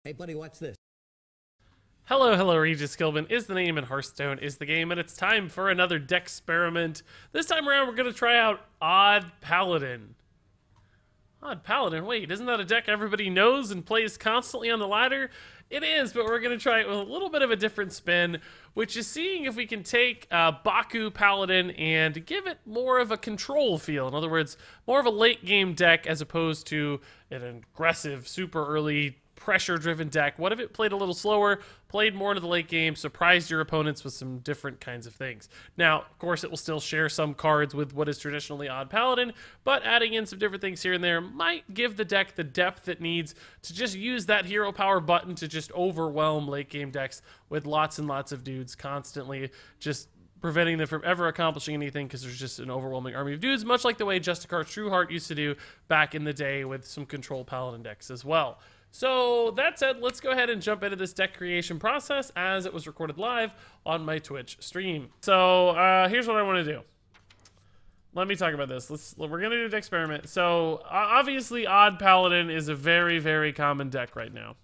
Hey, buddy, watch this. Hello, Regis Gilman is the name and Hearthstone is the game, and it's time for another deck experiment. This time around, we're going to try out Odd Paladin. Odd Paladin? Wait, isn't that a deck everybody knows and plays constantly on the ladder? It is, but we're going to try it with a little bit of a different spin, which is seeing if we can take Baku Paladin and give it more of a control feel. In other words, more of a late game deck as opposed to an aggressive, super early, pressure-driven deck. What if it played a little slower, played more into the late game, surprised your opponents with some different kinds of things? Now, of course, it will still share some cards with what is traditionally Odd Paladin, but adding in some different things here and there might give the deck the depth it needs to just use that hero power button to just overwhelm late game decks with lots and lots of dudes constantly, just preventing them from ever accomplishing anything because there's just an overwhelming army of dudes, much like the way Justicar Trueheart used to do back in the day with some control Paladin decks as well. So that said, let's go ahead and jump into this deck creation process as it was recorded live on my Twitch stream. So here's what I want to do. Let me talk about this. We're going to do a deck experiment. So obviously Odd Paladin is a very, very common deck right now.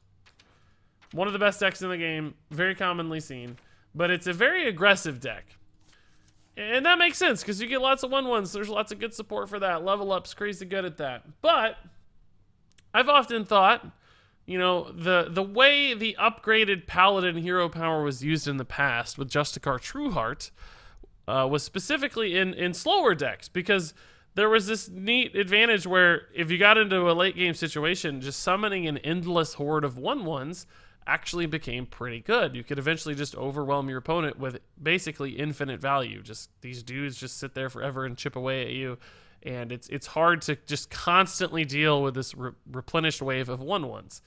One of the best decks in the game, very commonly seen, but it's a very aggressive deck. And that makes sense because you get lots of 1/1s. There's lots of good support for that. Level Up's crazy good at that. But I've often thought, you know, the way the upgraded Paladin hero power was used in the past with Justicar Trueheart was specifically in slower decks, because there was this neat advantage where if you got into a late game situation, just summoning an endless horde of 1/1s actually became pretty good. You could eventually just overwhelm your opponent with basically infinite value. Just these dudes just sit there forever and chip away at you. And it's hard to just constantly deal with this replenished wave of 1/1s.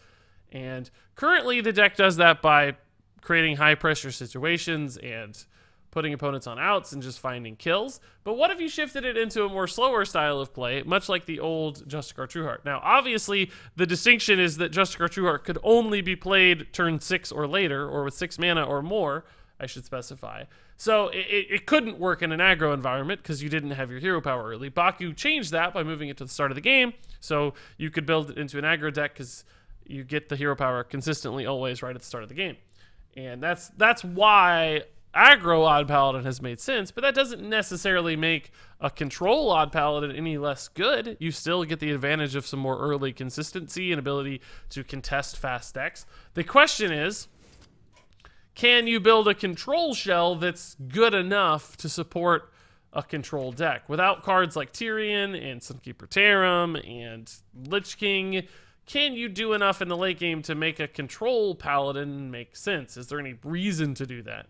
And currently the deck does that by creating high pressure situations and putting opponents on outs and just finding kills. But what if you shifted it into a more slower style of play, much like the old Justicar Trueheart? Now, obviously, the distinction is that Justicar Trueheart could only be played turn 6 or later, or with 6 mana or more, I should specify. So it couldn't work in an aggro environment because you didn't have your hero power early. Baku changed that by moving it to the start of the game, so you could build it into an aggro deck because you get the hero power consistently always right at the start of the game. And that's why aggro Odd Paladin has made sense, but that doesn't necessarily make a control Odd Paladin any less good. You still get the advantage of some more early consistency and ability to contest fast decks. The question is, can you build a control shell that's good enough to support a control deck? Without cards like Tyrion and Sunkeeper Tarim and Lich King, can you do enough in the late game to make a control Paladin make sense? Is there any reason to do that?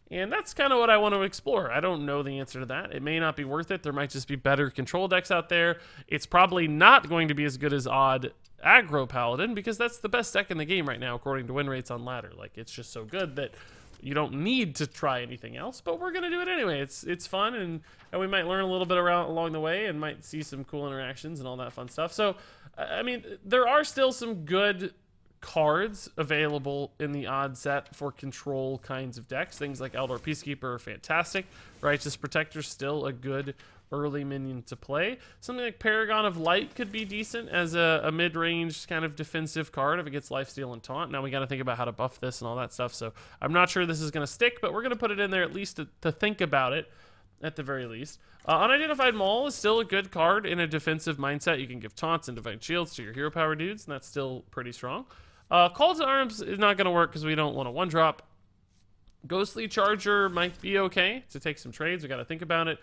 And that's kind of what I want to explore. I don't know the answer to that. It may not be worth it. There might just be better control decks out there. It's probably not going to be as good as Odd Aggro Paladin, because that's the best deck in the game right now according to win rates on ladder. Like, it's just so good that you don't need to try anything else, but we're gonna do it anyway. It's fun, and we might learn a little bit along the way and might see some cool interactions and all that fun stuff. So I mean, there are still some good cards available in the odd set for control kinds of decks. Things like Eldar Peacekeeper are fantastic. Righteous Protector still a good early minion to play. Something like Paragon of Light could be decent as a mid-range kind of defensive card if it gets lifesteal and taunt. Now we got to think about how to buff this and all that stuff, so I'm not sure this is going to stick, but we're going to put it in there at least to think about it at the very least. Unidentified Maul is still a good card in a defensive mindset. You can give taunts and divine shields to your hero power dudes, and that's still pretty strong. Call to Arms is not going to work because we don't want a one-drop. Ghostly Charger might be okay to take some trades. We got to think about it.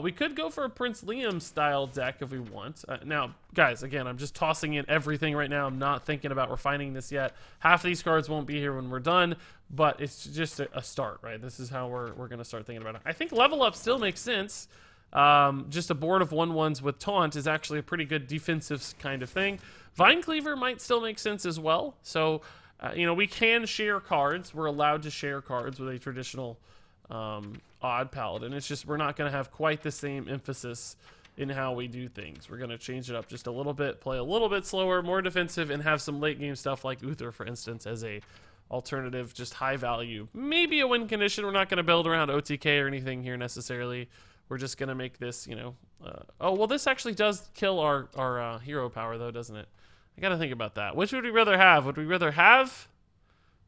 We could go for a Prince Liam style deck if we want. Now, guys, again, I'm just tossing in everything right now. I'm not thinking about refining this yet. Half of these cards won't be here when we're done, but it's just a start, right? This is how we're going to start thinking about it. I think Level Up still makes sense. Just a board of 1/1s with Taunt is actually a pretty good defensive kind of thing. Vine Cleaver might still make sense as well. So, you know, we can share cards. We're allowed to share cards with a traditional Odd Paladin. It's just we're not going to have quite the same emphasis in how we do things. We're going to change it up just a little bit, play a little bit slower, more defensive, and have some late game stuff like Uther, for instance, as a alternative, just high value. Maybe a win condition. We're not going to build around OTK or anything here necessarily. We're just going to make this, you know... oh, well, this actually does kill our hero power, though, doesn't it? I gotta think about that. Which would we rather have? Would we rather have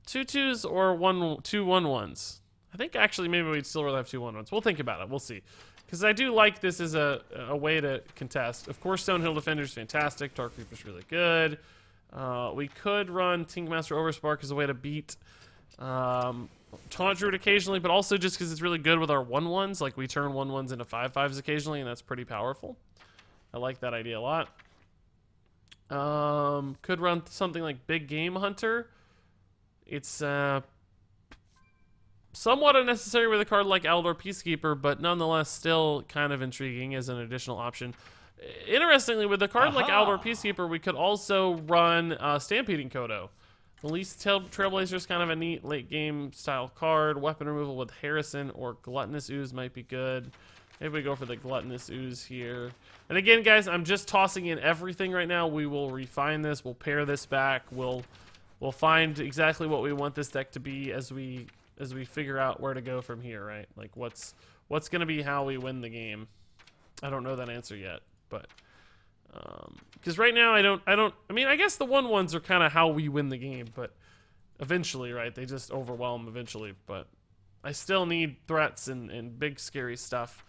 2/2s or 2/1/1s? I think actually maybe we'd still rather have 2/1/1s. We'll think about it. We'll see. Because I do like this as a way to contest. Of course, Stonehill Defender's fantastic. Dark Reaper's really good. We could run Tinkmaster Overspark as a way to beat Taunt Druid occasionally, but also just because it's really good with our 1/1s. Like, we turn 1/1s into 5/5s occasionally, and that's pretty powerful. I like that idea a lot. Could run something like Big Game Hunter. It's somewhat unnecessary with a card like Eldar Peacekeeper, but nonetheless still kind of intriguing as an additional option. Interestingly, with a card like Eldar Peacekeeper, we could also run Stampeding Kodo. The least Trailblazer is kind of a neat late game style card. Weapon removal with Harrison or Gluttonous Ooze might be good. Maybe we go for the Gluttonous Ooze here. And again, guys, I'm just tossing in everything right now. We will refine this. We'll pair this back. We'll find exactly what we want this deck to be as we figure out where to go from here, right? Like what's going to be how we win the game. I don't know that answer yet, but because right now I mean, I guess the 1/1s are kind of how we win the game, but eventually, right? They just overwhelm eventually, but I still need threats and big scary stuff.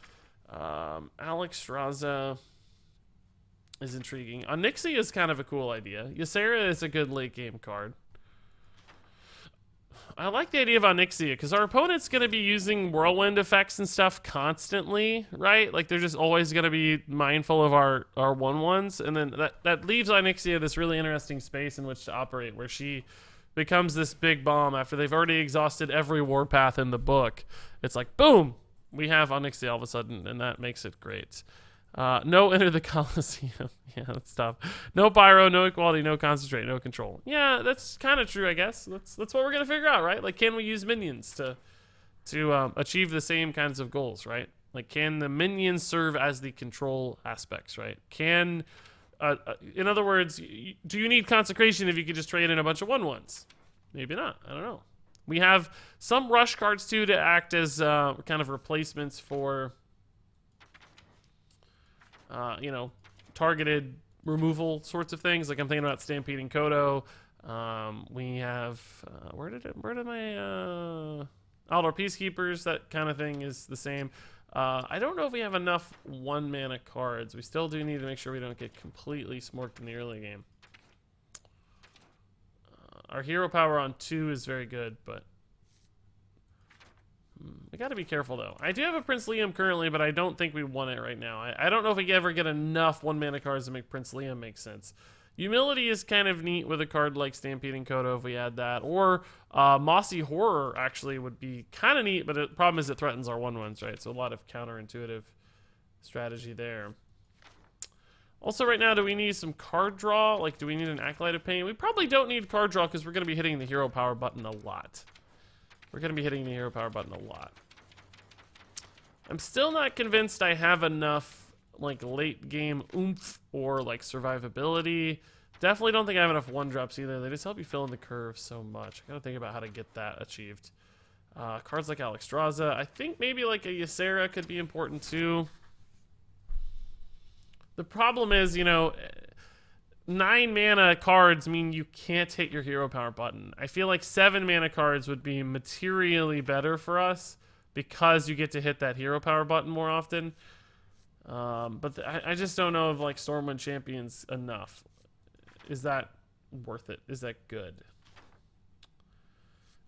Alex Straza is intriguing. Onyxia is kind of a cool idea. Ysera is a good late game card. I like the idea of Onyxia because our opponent's going to be using whirlwind effects and stuff constantly, right? Like they're just always going to be mindful of our 1/1s, and then that leaves Onyxia this really interesting space in which to operate, where she becomes this big bomb after they've already exhausted every warpath in the book. It's like boom, we have Onyxia all of a sudden, and that makes it great. No Enter the Coliseum. Yeah, that's tough. No Pyro, no Equality, no Concentrate, no Control. Yeah, that's kind of true, I guess. That's what we're gonna figure out, right? Like, can we use minions to achieve the same kinds of goals, right? Like, can the minions serve as the control aspects, right? Can, in other words, do you need Consecration if you could just trade in a bunch of 1/1s? Maybe not. I don't know. We have some rush cards too to act as kind of replacements for you know, targeted removal sorts of things. Like I'm thinking about Stampeding Kodo. We have where did my Eldar Peacekeepers? That kind of thing is the same. I don't know if we have enough 1-mana cards. We still do need to make sure we don't get completely smorked in the early game. Our hero power on 2 is very good, but we got to be careful, though. I do have a Prince Liam currently, but I don't think we want it right now. I don't know if we ever get enough 1-mana cards to make Prince Liam make sense. Humility is kind of neat with a card like Stampeding Kodo if we add that. Or Mossy Horror actually would be kind of neat, but the problem is it threatens our 1/1s, right? So a lot of counterintuitive strategy there. Also, right now, do we need some card draw? Like, do we need an Acolyte of Pain? We probably don't need card draw because we're going to be hitting the hero power button a lot. We're going to be hitting the hero power button a lot. I'm still not convinced I have enough, like, late game oomph or, like, survivability. Definitely don't think I have enough 1-drops either. They just help you fill in the curve so much. I gotta think about how to get that achieved. Cards like Alexstrasza. I think maybe, like, a Ysera could be important, too. The problem is, you know, 9-mana cards mean you can't hit your hero power button. I feel like 7-mana cards would be materially better for us because you get to hit that hero power button more often. But I just don't know if, like, Stormwind Champion's enough. Is that worth it? Is that good?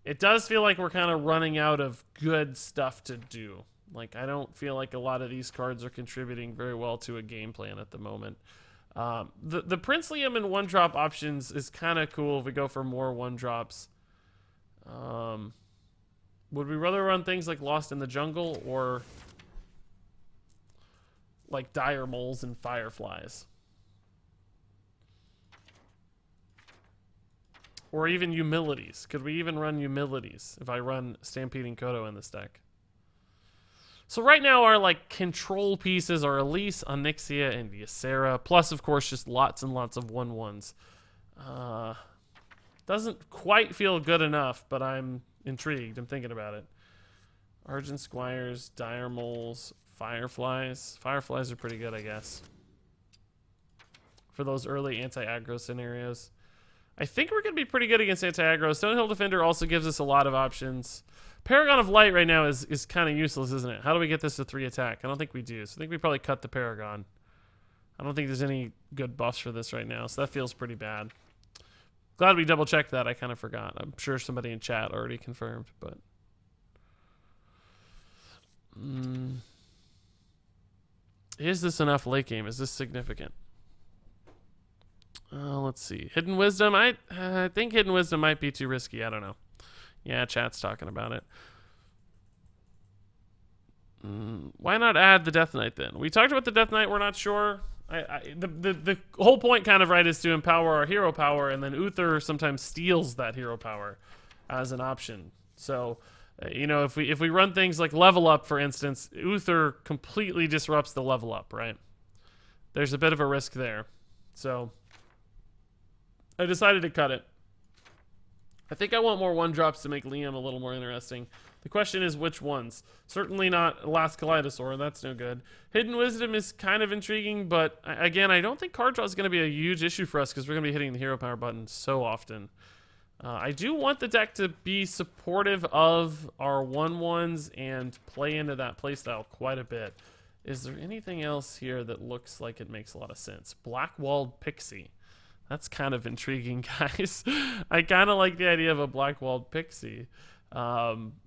It does feel like we're kind of running out of good stuff to do. Like, I don't feel like a lot of these cards are contributing very well to a game plan at the moment. The Prince Liam and 1-drop options is kind of cool if we go for more 1-drops. Would we rather run things like Lost in the Jungle or like Dire Moles and Fireflies? Or even Humilities. Could we even run Humilities if I run Stampeding Kodo in this deck? So right now our like control pieces are Elise, Onyxia, and Ysera, plus of course just lots and lots of 1/1s. Doesn't quite feel good enough, but I'm intrigued. I'm thinking about it. Argent Squires, Dire Moles, Fireflies. Fireflies are pretty good, I guess. for those early anti-aggro scenarios. I think we're going to be pretty good against anti-aggro. Stonehill Defender also gives us a lot of options. Paragon of Light right now is kind of useless, isn't it? How do we get this to 3 attack? I don't think we do. So I think we probably cut the Paragon. I don't think there's any good buffs for this right now, so that feels pretty bad. Glad we double-checked that. I kind of forgot. I'm sure somebody in chat already confirmed, but... Is this enough late game? Is this significant? Let's see. Hidden Wisdom. I think Hidden Wisdom might be too risky. I don't know. Yeah, chat's talking about it. Why not add the Death Knight then? We talked about the Death Knight. We're not sure. The whole point kind of, right, is to empower our hero power, and then Uther sometimes steals that hero power as an option. So, you know, if we run things like level up, for instance, Uther completely disrupts the level up, right? There's a bit of a risk there. So I decided to cut it. I think I want more 1-drops to make Liam a little more interesting. The question is which ones. Certainly not Last Kaleidosaur, that's no good. Hidden Wisdom is kind of intriguing, but again, I don't think card draw is going to be a huge issue for us because we're going to be hitting the hero power button so often. I do want the deck to be supportive of our 1/1s and play into that playstyle quite a bit. Is there anything else here that looks like it makes a lot of sense? Blackwalled Pixie. That's kind of intriguing, guys. I kind of like the idea of a Blackwalled Pixie.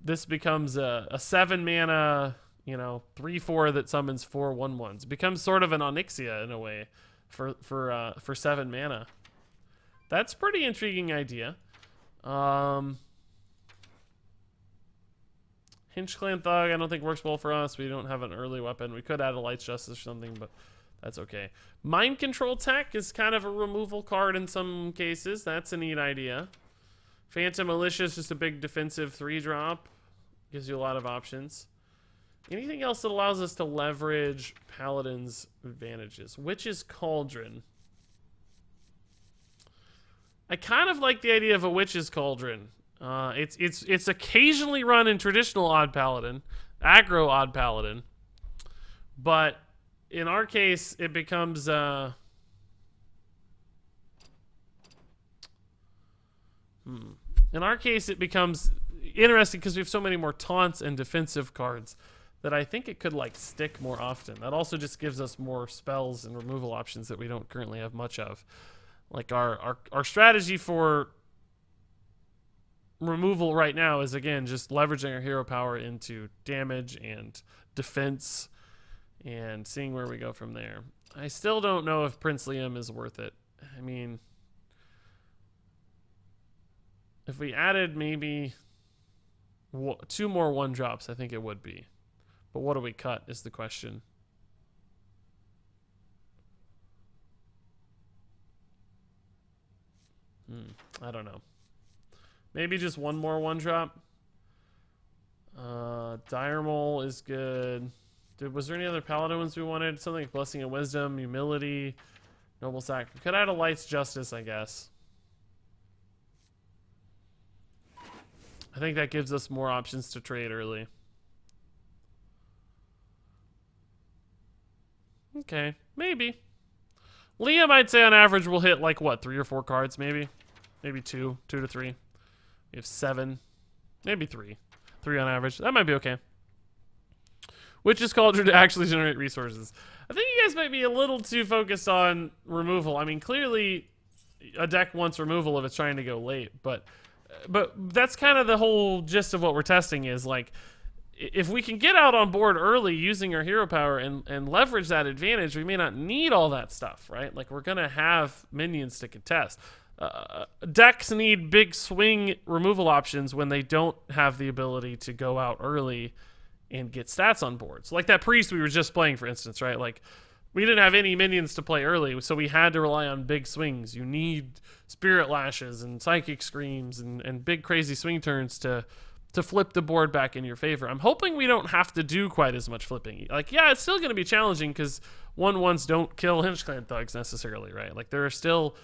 This becomes a 7-mana, you know, 3/4 that summons 4 1/1s. It becomes sort of an Onyxia in a way for 7 mana. That's a pretty intriguing idea. Hinge Clan Thug, I don't think works well for us. We don't have an early weapon. We could add a Light's Justice or something, but that's okay. Mind Control Tech is kind of a removal card in some cases. That's a neat idea. Phantom Militia is just a big defensive 3-drop. Gives you a lot of options. Anything else that allows us to leverage Paladin's advantages? Witch's Cauldron. I kind of like the idea of a Witch's Cauldron. It's occasionally run in traditional Odd Paladin, aggro Odd Paladin, but in our case it becomes in our case it becomes interesting because we have so many more taunts and defensive cards that I think it could like stick more often. That also just gives us more spells and removal options that we don't currently have much of. Like our strategy for removal right now is, again, just leveraging our hero power into damage and defense and seeing where we go from there. I still don't know if Prince Liam is worth it. I mean, if we added maybe 2 more 1-drops, I think it would be. But what do we cut is the question. I don't know. Maybe just 1 more 1-drop. Dire Mole is good. Was there any other Paladin ones we wanted? Something like Blessing of Wisdom, Humility, Noble Sack. We could add a Light's Justice, I guess. I think that gives us more options to trade early. Okay, maybe. Liam, I'd say on average will hit like what, 3 or 4 cards, maybe? Maybe 2 to 3. We have 7, maybe 3 on average. That might be okay. Witch's Cauldron to actually generate resources. I think you guys might be a little too focused on removal. I mean, clearly a deck wants removal if it's trying to go late, but that's kind of the whole gist of what we're testing is like, if we can get out on board early using our hero power and leverage that advantage, we may not need all that stuff, right? Like, we're going to have minions to contest. Decks need big swing removal options when they don't have the ability to go out early and get stats on board. So like that priest we were just playing, for instance, right? Like, we didn't have any minions to play early, so we had to rely on big swings. You need Spirit Lashes and Psychic Screams and big crazy swing turns to flip the board back in your favor. I'm hoping we don't have to do quite as much flipping. Like, yeah, it's still going to be challenging because 1/1s don't kill Hinge Clan Thugs necessarily, right? Like, there are still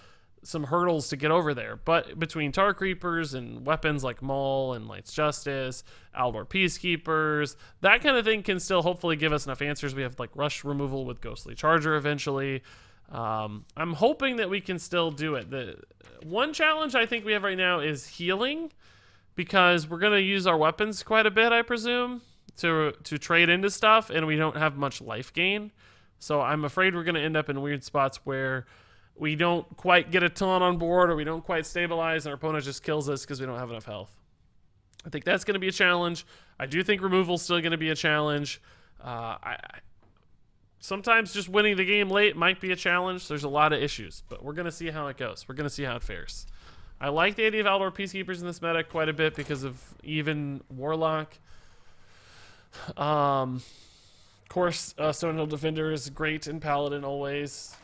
some hurdles to get over there. But between Tar Creepers and weapons like Maul and Light's Justice, Aldor Peacekeepers, that kind of thing can still hopefully give us enough answers. We have like Rush removal with Ghostly Charger eventually. I'm hoping that we can still do it. The one challenge I think we have right now is healing, because we're going to use our weapons quite a bit, I presume, to trade into stuff, and we don't have much life gain. So I'm afraid we're going to end up in weird spots where we don't quite get a ton on board, or we don't quite stabilize, and our opponent just kills us because we don't have enough health. I think that's going to be a challenge. I do think removal's still going to be a challenge. Sometimes just winning the game late might be a challenge. There's a lot of issues, but we're going to see how it goes. We're going to see how it fares. I like the idea of Outdoor Peacekeepers in this meta quite a bit because of even Warlock. Of course, Stonehill Defender is great in Paladin always.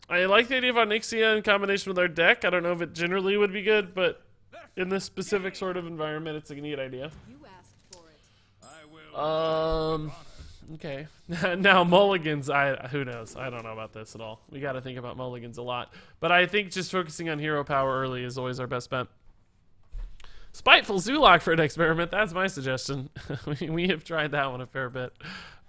I like the idea of Onyxia in combination with our deck. I don't know if it generally would be good, but in this specific sort of environment, it's a neat idea. Okay. Now mulligans, who knows? I don't know about this at all. We got to think about mulligans a lot. But I think just focusing on hero power early is always our best bet. Spiteful Zoolock for an experiment. That's my suggestion. we have tried that one a fair bit,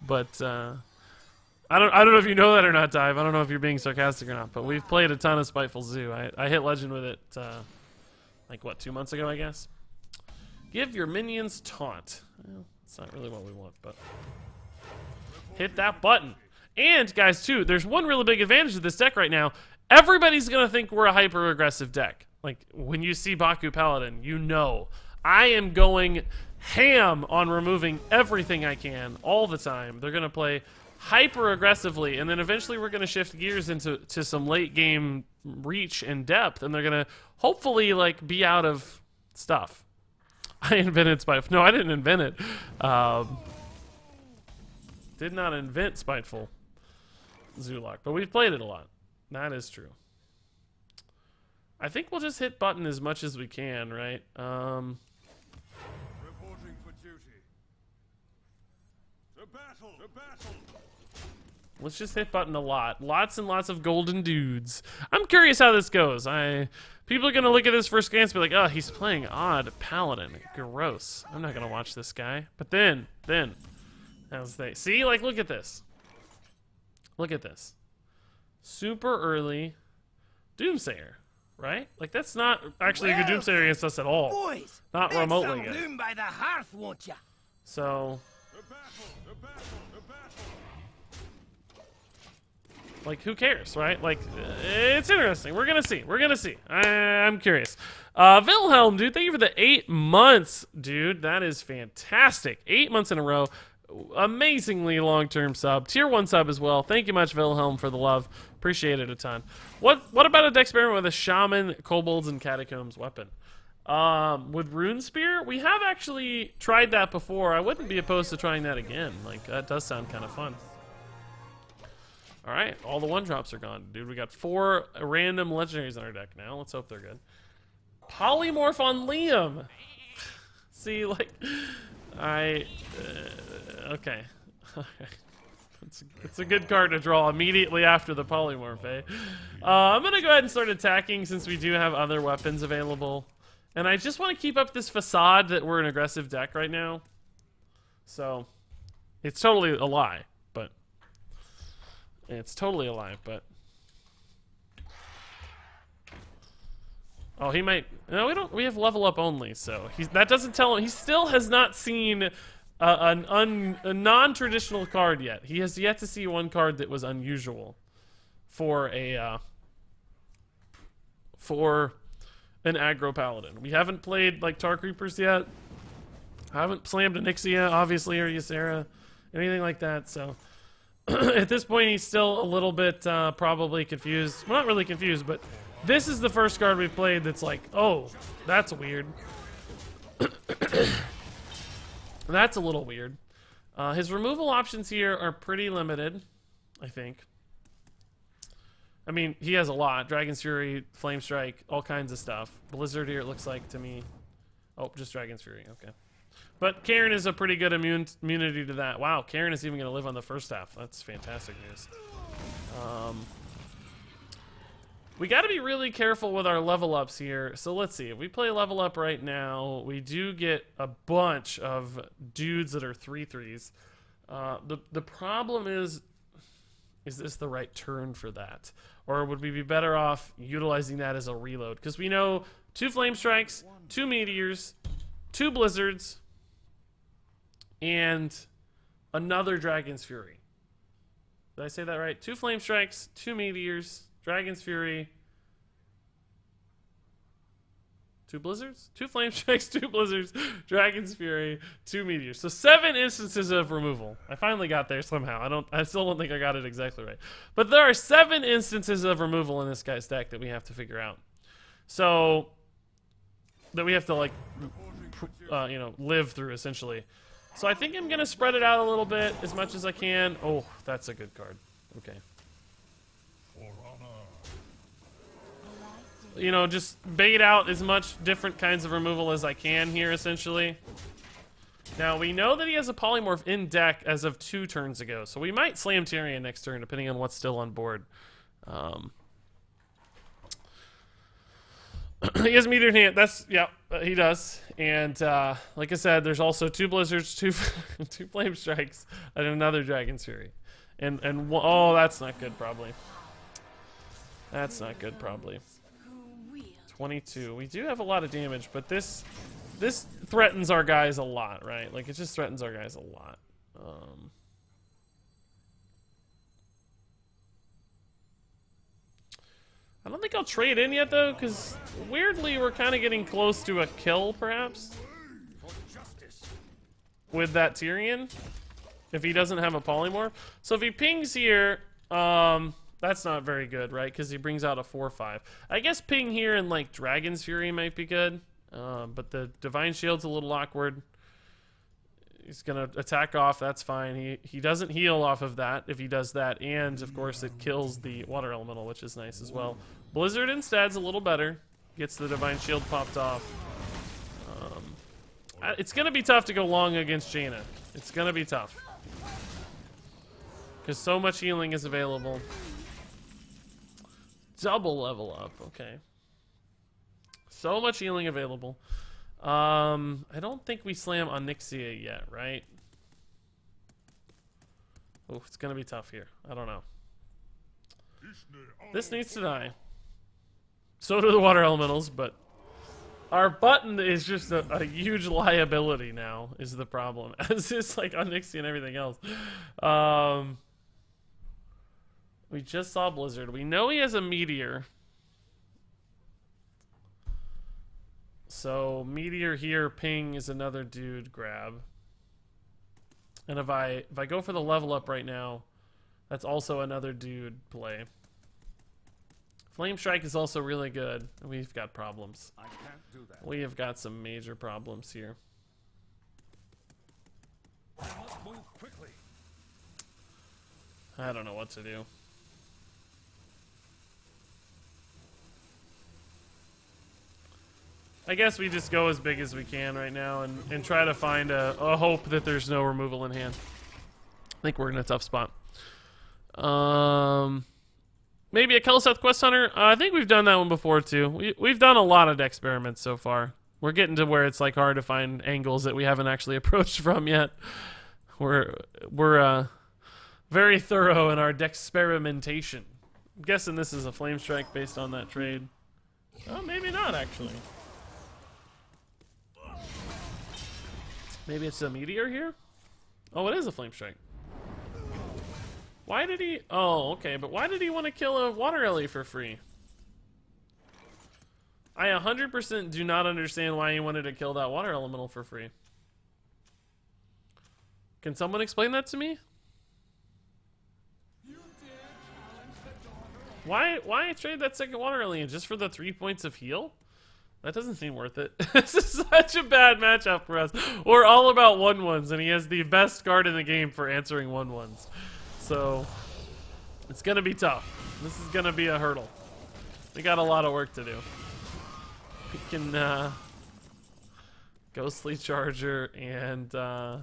but I don't know if you know that or not, Dive. I don't know if you're being sarcastic or not, but we've played a ton of Spiteful Zoo. I hit Legend with it like what, 2 months ago, I guess. Give your minions taunt. Well, it's not really what we want, but hit that button. And guys, too, there's one really big advantage of this deck right now. Everybody's gonna think we're a hyper aggressive deck. Like, when you see Baku Paladin, you know I am going ham on removing everything I can all the time. They're going to play hyper aggressively, and then eventually we're going to shift gears into some late game reach and depth, and they're going to hopefully, like, be out of stuff. I invented Spiteful. No, I didn't invent it. Did not invent Spiteful Zoolock, but we've played it a lot. That is true. I think we'll just hit button as much as we can, right? Reporting for duty. To battle! To battle! Let's just hit button a lot. Lots and lots of golden dudes. I'm curious how this goes. People are gonna look at this first glance and be like, oh, he's playing odd Paladin. Gross. I'm not gonna watch this guy. But then, as they see, like, look at this. Look at this. Super early Doomsayer. Right? Like, that's not actually a good Doomsayer against us at all. Boys, not remotely good. By the hearth, won't ya? So, like, who cares, right? Like, it's interesting. We're gonna see. We're gonna see. I'm curious. Wilhelm, dude, thank you for the 8 months, dude. That is fantastic. 8 months in a row. Amazingly long-term sub. Tier 1 sub as well. Thank you much, Wilhelm, for the love. Appreciate it a ton. What about a Decksperiment with a Shaman, Kobolds, and Catacombs weapon? With Rune Spear? We have actually tried that before. I wouldn't be opposed to trying that again. Like, that does sound kind of fun. Alright, all the 1-drops are gone. Dude, we got 4 random legendaries on our deck now. Let's hope they're good. Polymorph on Liam! See, like... okay. It's a good card to draw immediately after the polymorph, eh? I'm gonna go ahead and start attacking since we do have other weapons available. And I just want to keep up this facade that we're an aggressive deck right now. So, it's totally a lie, but... It's totally a lie, but... Oh, he might... No, we don't... We have level up only, so... That doesn't tell him... He still has not seen a non-traditional card yet. He has yet to see one card that was unusual for a... for an aggro paladin. We haven't played, like, Tar Creepers yet. I haven't slammed Onyxia, obviously, or Ysera. Anything like that, so... At this point, he's still a little bit probably confused. Well, not really confused, but this is the first card we've played that's like, oh, that's weird. That's a little weird. His removal options here are pretty limited, I think. I mean, he has a lot. Dragon's Fury, Flame Strike, all kinds of stuff. Blizzard here, it looks like to me. Oh, just Dragon's Fury, okay. But Karen is a pretty good immunity to that. Wow, Karen is even going to live on the first half. That's fantastic news. We got to be really careful with our level ups here. So let's see. If we play level up right now, we do get a bunch of dudes that are 3/3s. The problem is Is this the right turn for that? Or would we be better off utilizing that as a reload? Because we know 2 Flame Strikes, 2 Meteors, 2 Blizzards, and another Dragon's Fury. Did I say that right? 2 Flame Strikes, 2 Meteors, Dragon's Fury, 2 Blizzards? 2 Flame Strikes, 2 Blizzards, Dragon's Fury, 2 Meteors. So 7 instances of removal. I finally got there somehow. I still don't think I got it exactly right. But there are 7 instances of removal in this guy's deck that we have to figure out. So, that we have to, like, live through, essentially. So I think I'm going to spread it out a little bit as much as I can. Oh, that's a good card. Okay. You know, just bait out as much different kinds of removal as I can here, essentially. Now, we know that he has a polymorph in deck as of 2 turns ago, so we might slam Tyrion next turn, depending on what's still on board. He has Meteor in hand. He does. And, like I said, there's also 2 Blizzards, 2 Flame Strikes, and another Dragon's Fury. Oh, that's not good, probably. That's not good, probably. 22. We do have a lot of damage, but this threatens our guys a lot, right? Like, it just threatens our guys a lot. I don't think I'll trade in yet, though, because weirdly we're kind of getting close to a kill, perhaps, with that Tyrion, if he doesn't have a polymorph. So if he pings here, that's not very good, right? Because he brings out a 4/5. I guess ping here and, like, Dragon's Fury might be good, but the Divine Shield's a little awkward. He's gonna attack off, that's fine. He doesn't heal off of that if he does that, and of course it kills the Water Elemental, which is nice as well. Blizzard instead's a little better. Gets the Divine Shield popped off. It's gonna be tough to go long against Jaina. It's gonna be tough. Because so much healing is available. Double level up, okay. So much healing available. I don't think we slam Onyxia yet, right? Oh, it's gonna be tough here. I don't know. This needs to die. So do the Water Elementals, but our button is just a huge liability now, is the problem. As is, like, Onyxia and everything else. We just saw Blizzard. We know he has a Meteor. So, Meteor here, ping is another dude grab. And if I go for the level up right now, that's also another dude play. Flame Strike is also really good. We've got problems. I can't do that. We have got some major problems here. I must move quickly. I don't know what to do. I guess we just go as big as we can right now and try to find a hope that there's no removal in hand. I think we're in a tough spot. Maybe a Kel'Seth Quest Hunter? I think we've done that one before, too. We've done a lot of Decksperiments so far. We're getting to where it's, like, hard to find angles that we haven't actually approached from yet. We're very thorough in our Decksperimentation. I'm guessing this is a Flame Strike based on that trade. Oh, maybe not, actually. Maybe it's a Meteor here? Oh, it is a Flame Strike. Why did he... Oh, okay, but why did he want to kill a Water Ellie for free? I 100% do not understand why he wanted to kill that Water Elemental for free. Can someone explain that to me? Why trade that second Water Ellie just for the 3 points of heal? That doesn't seem worth it. This is such a bad matchup for us. We're all about 1/1s, and he has the best card in the game for answering 1/1s. So, it's going to be tough. This is going to be a hurdle. We got a lot of work to do. We can, Ghostly Charger, and, I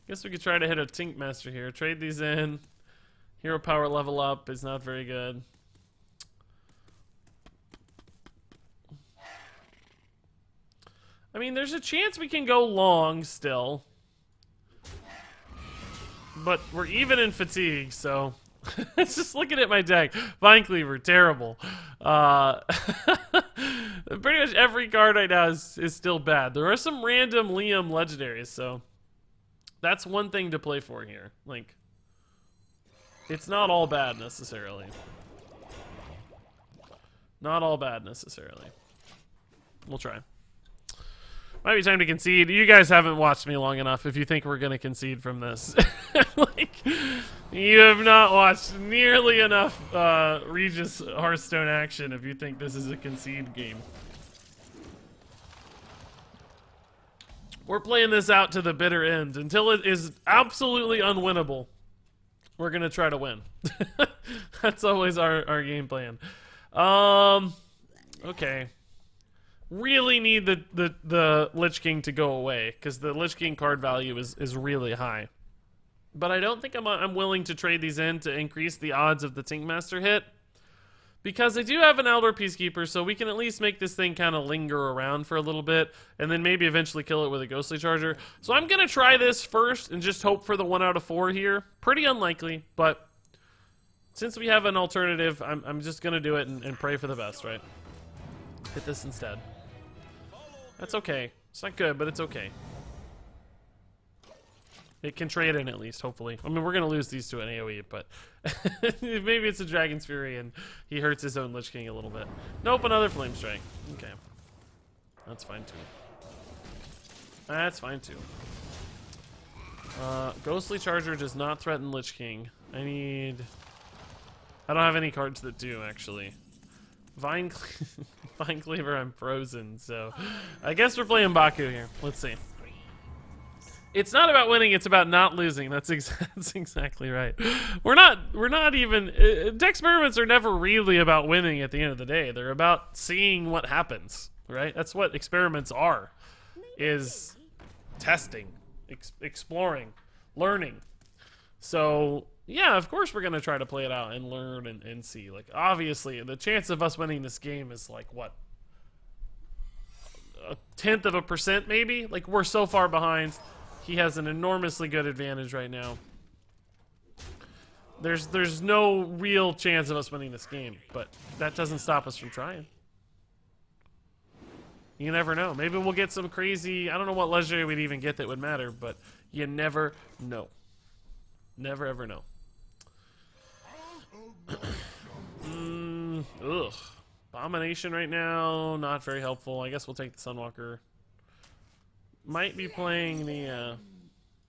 guess we could try to hit a Tink Master here. Trade these in. Hero power level up is not very good. I mean, there's a chance we can go long still. but we're even in fatigue, so it's just looking at my deck. Vine Cleaver, terrible. Pretty much every card right now is still bad. There are some random Liam legendaries, so that's one thing to play for here. Like, it's not all bad necessarily. Not all bad necessarily. We'll try. Might be time to concede. You guys haven't watched me long enough if you think we're going to concede from this. Like, you have not watched nearly enough Regis Hearthstone action if you think this is a concede game. We're playing this out to the bitter end. Until it is absolutely unwinnable, we're going to try to win. That's always our game plan. Okay. Really need the Lich King to go away, because the Lich King card value is really high. But I don't think I'm willing to trade these in to increase the odds of the Tinkmaster hit, because I do have an Elder Peacekeeper, so we can at least make this thing kind of linger around for a little bit, and then maybe eventually kill it with a Ghostly Charger. So I'm going to try this first and just hope for the 1 out of 4 here. Pretty unlikely, but since we have an alternative, I'm just going to do it and pray for the best, right? Hit this instead. That's okay. It's not good, but it's okay. It can trade in at least, hopefully. I mean, we're going to lose these to an AoE, but maybe it's a Dragon's Fury and he hurts his own Lich King a little bit. Nope, another Flame Strike. Okay. That's fine, too. That's fine, too. Ghostly Charger does not threaten Lich King. I don't have any cards that do, actually. Vine Cleaver, I'm frozen, so I guess we're playing Baku here. Let's see. It's not about winning, it's about not losing. That's exactly right. We're not even Decksperiments are never really about winning at the end of the day. They're about seeing what happens, right? That's what experiments are. Is testing, exploring, learning. So yeah, of course we're gonna try to play it out and learn and see. Like, obviously, the chance of us winning this game is like, what? 0.1% maybe? Like, we're so far behind. He has an enormously good advantage right now. There's no real chance of us winning this game, but that doesn't stop us from trying. You never know. Maybe we'll get some crazy, I don't know what legendary we'd even get that would matter, but you never know. Never ever know. Ugh. Abomination right now, not very helpful. I guess we'll take the Sunwalker. Might be playing the,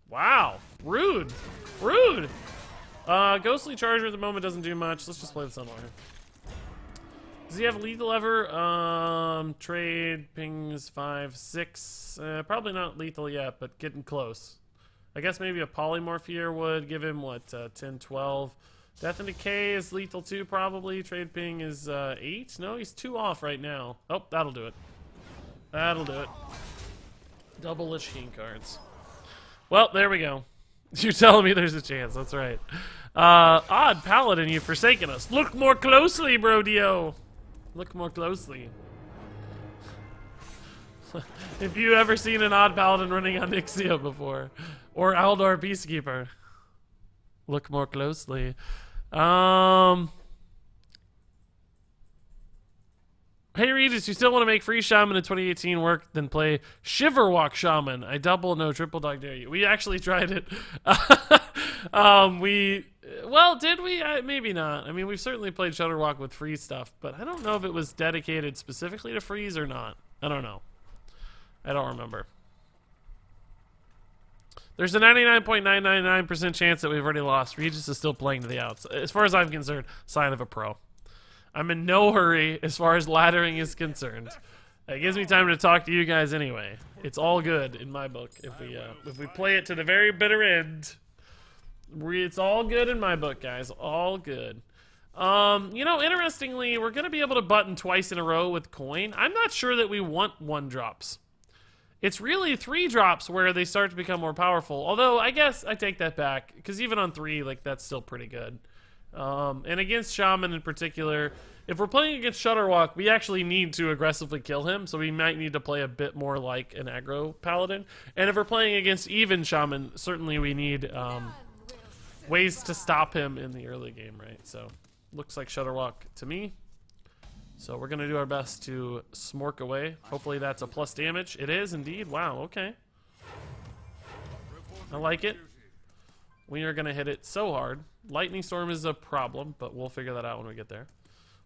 wow! Rude! Rude! Ghostly Charger at the moment doesn't do much. Let's just play the Sunwalker. Does he have lethal ever? Trade, pings, 5, 6. Probably not lethal yet, but getting close. I guess maybe a Polymorph here would give him, what, 10, 12. Death and Decay is lethal too, probably. Trade ping is 8. No, he's 2 off right now. Oh, that'll do it. That'll do it. Double Lich King cards. Well, there we go. You're telling me there's a chance. That's right. Odd Paladin, you've forsaken us. Look more closely, Brodio. Look more closely. If you ever seen an Odd Paladin running on Ixia before, or Aldar Peacekeeper, look more closely. Hey Regis, you still want to make free Shaman in 2018 work, then play Shiverwalk Shaman. I double, no, triple dog dare you. We actually tried it. Well, did we? Maybe not. I mean, we've certainly played Shutterwalk with free stuff, but I don't know if it was dedicated specifically to freeze or not. I don't know. I don't remember. There's a 99.999% chance that we've already lost. Regis is still playing to the outs. As far as I'm concerned, sign of a pro. I'm in no hurry as far as laddering is concerned. It gives me time to talk to you guys anyway. It's all good in my book. If we play it to the very bitter end, it's all good in my book, guys. All good. You know, interestingly, we're going to be able to button twice in a row with coin. I'm not sure that we want 1-drops. It's really 3-drops where they start to become more powerful. Although, I guess I take that back, because even on 3, like, that's still pretty good. And against Shaman in particular, if we're playing against Shutterwalk, we actually need to aggressively kill him, so we might need to play a bit more like an aggro Paladin. And if we're playing against even Shaman, certainly we need ways to stop him in the early game, right? So, looks like Shutterwalk to me. So we're going to do our best to smork away. Hopefully that's a plus damage. It is indeed. Wow, okay. I like it. We are going to hit it so hard. Lightning Storm is a problem, but we'll figure that out when we get there.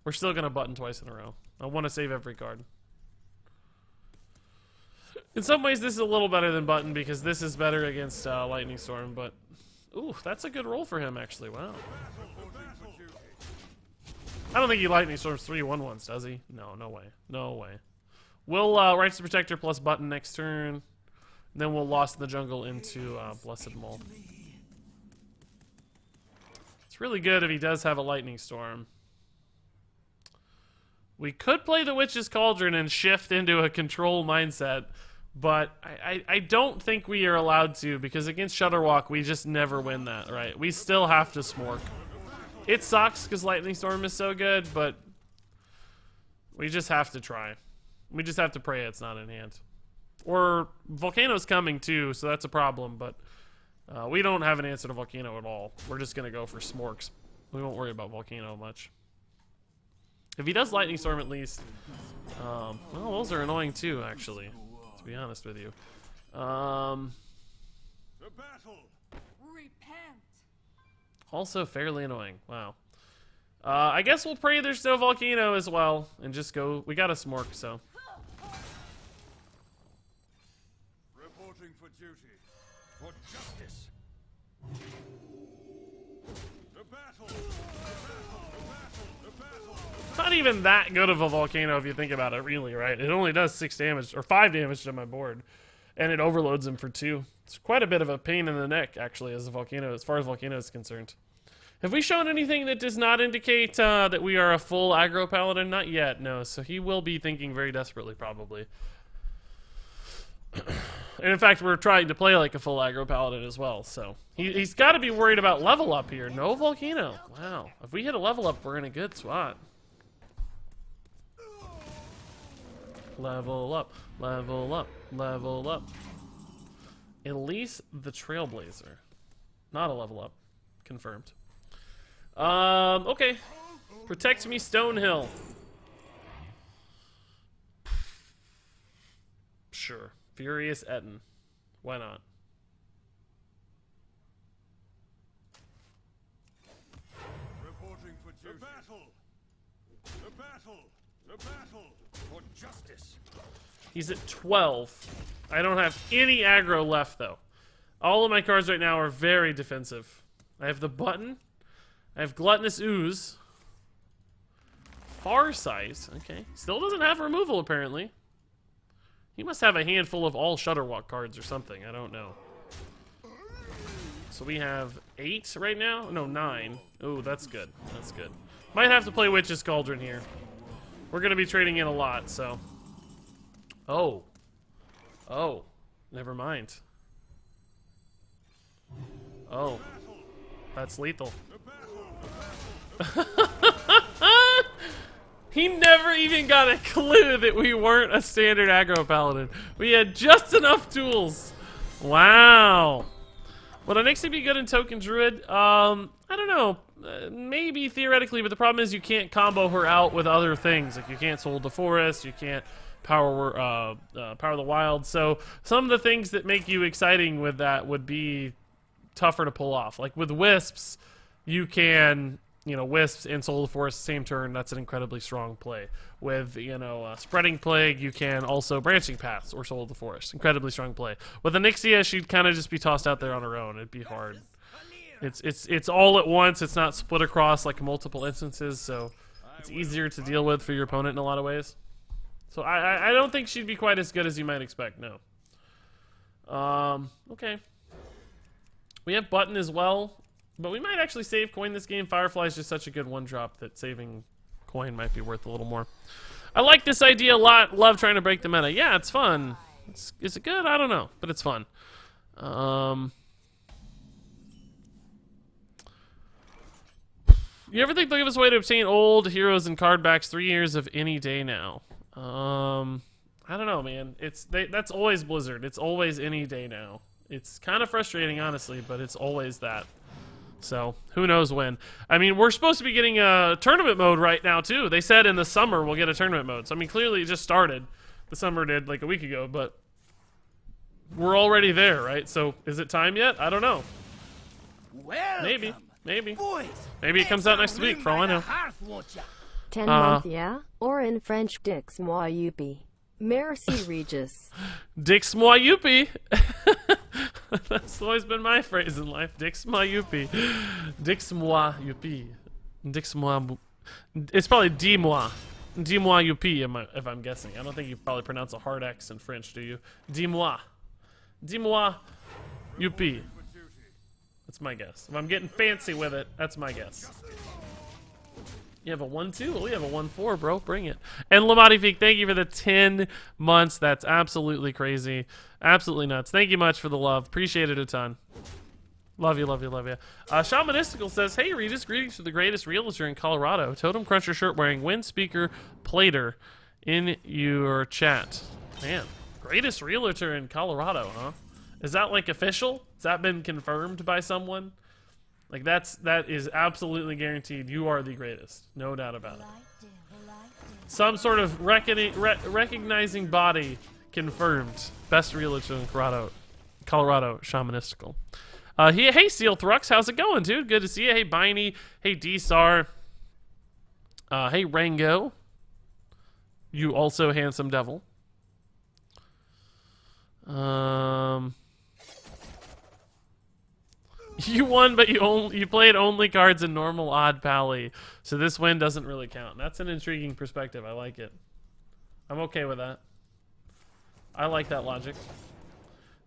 We're still going to button twice in a row. I want to save every card. In some ways, this is a little better than button because this is better against Lightning Storm, but... Ooh, that's a good roll for him, actually. Wow. I don't think he Lightning Storms 3-1 once, does he? No, no way. No way. We'll Rights to Protector plus button next turn. Then we'll Lost in the Jungle into Blessed Maul. It's really good if he does have a Lightning Storm. We could play the Witch's Cauldron and shift into a control mindset, but I don't think we are allowed to because against Shutterwalk, we just never win that, right? We still have to smork. It sucks because Lightning Storm is so good, but we just have to try. We just have to pray it's not in hand. Or Volcano's coming too, so that's a problem, but we don't have an answer to Volcano at all. We're just going to go for smorks. We won't worry about Volcano much. If he does Lightning Storm at least, well, those are annoying too, actually, to be honest with you. The battle. Also fairly annoying. Wow. I guess we'll pray there's no Volcano as well, and just go. We got a smork, so. Reporting for duty. For justice. The battle. The battle. The battle. It's not even that good of a Volcano if you think about it, really, right? It only does 6 damage, or 5 damage to my board, and it overloads him for 2. It's quite a bit of a pain in the neck, actually, as far as Volcano is concerned. Have we shown anything that does not indicate that we are a full aggro paladin? Not yet, no. So he will be thinking very desperately, probably. And in fact, we're trying to play like a full aggro paladin as well. So he's got to be worried about level up here. No Volcano. Wow. If we hit a level up, we're in a good spot. Level up. Level up. Level up. At least the Trailblazer. Not a level up. Confirmed. Okay. Protect me, Stonehill. Sure. Furious Etten. Why not? Reporting for duty. The battle. The battle. The battle. For justice. He's at 12. I don't have any aggro left, though. All of my cards right now are very defensive. I have the button. I have Gluttonous Ooze. Farsight. Okay. Still doesn't have removal, apparently. He must have a handful of all Shutterwalk cards or something. I don't know. So we have 8 right now? No, 9. Oh, that's good. That's good. Might have to play Witch's Cauldron here. We're going to be trading in a lot, so... Oh. Oh. Never mind. Oh. That's lethal. He never even got a clue that we weren't a standard aggro paladin. We had just enough tools. Wow. Would our next be good in Token Druid? I don't know. Maybe theoretically, but the problem is you can't combo her out with other things. Like you can't Soul the Forest, you can't Power the Wild. So some of the things that make you exciting with that would be tougher to pull off. Like with Wisps, you can, you know, Wisps and Soul of the Forest same turn. That's an incredibly strong play. With, you know, Spreading Plague, you can also Branching Paths or Soul of the Forest. Incredibly strong play. With Onyxia, she'd kind of just be tossed out there on her own. It'd be hard. It's all at once. It's not split across like multiple instances, so it's easier to deal with for your opponent in a lot of ways. So I don't think she'd be quite as good as you might expect. No. Okay. We have Button as well. But we might actually save coin this game. Firefly is just such a good one-drop that saving coin might be worth a little more. I like this idea a lot. Love trying to break the meta. Yeah, it's fun. Is it good? I don't know, but it's fun. You ever think they'll give us a way to obtain old heroes and card backs 3 years of any day now? I don't know, man. That's always Blizzard. It's always any day now. It's kind of frustrating, honestly, but it's always that. So, who knows when. I mean, we're supposed to be getting a tournament mode right now, too. They said in the summer we'll get a tournament mode. So, I mean, clearly it just started. The summer did, like, a week ago, but we're already there, right? So, is it time yet? I don't know. Welcome. Maybe. Maybe. Boys, Maybe it comes out next week, for all I know. 10 month, yeah? Or in French, Dix moi youpi. Merci, Regis. Dix moi youpi. That's always been my phrase in life. Dix moi youpi. Dix moi youpi. Dix moi. It's probably dis moi. Dis moi youpi, if I'm guessing. I don't think you probably pronounce a hard X in French, do you? Dis moi. Dis moi youpi. That's my guess. If I'm getting fancy with it, that's my guess. You have a 1-2? Well, we have a 1-4, bro. Bring it. And Lamati Feek, thank you for the 10 months. That's absolutely crazy. Absolutely nuts. Thank you much for the love. Appreciate it a ton. Love you, love you, love you. Shamanistical says, hey, Regis, greetings to the greatest realtor in Colorado. Totem Cruncher shirt wearing wind speaker plater in your chat. Man, greatest realtor in Colorado, huh? Is that, like, official? Has that been confirmed by someone? Like, that is absolutely guaranteed. You are the greatest. No doubt about it. Some sort of recognizing body confirmed. Best realtor in Colorado, Shamanistical. Hey, Seal Thrux, how's it going, dude? Good to see you. Hey, Biney. Hey, D-Sar. Hey, Rango. You also handsome devil. You won, but you played only cards in normal odd pally, so this win doesn't really count. That's an intriguing perspective. I like it. I'm okay with that. I like that logic.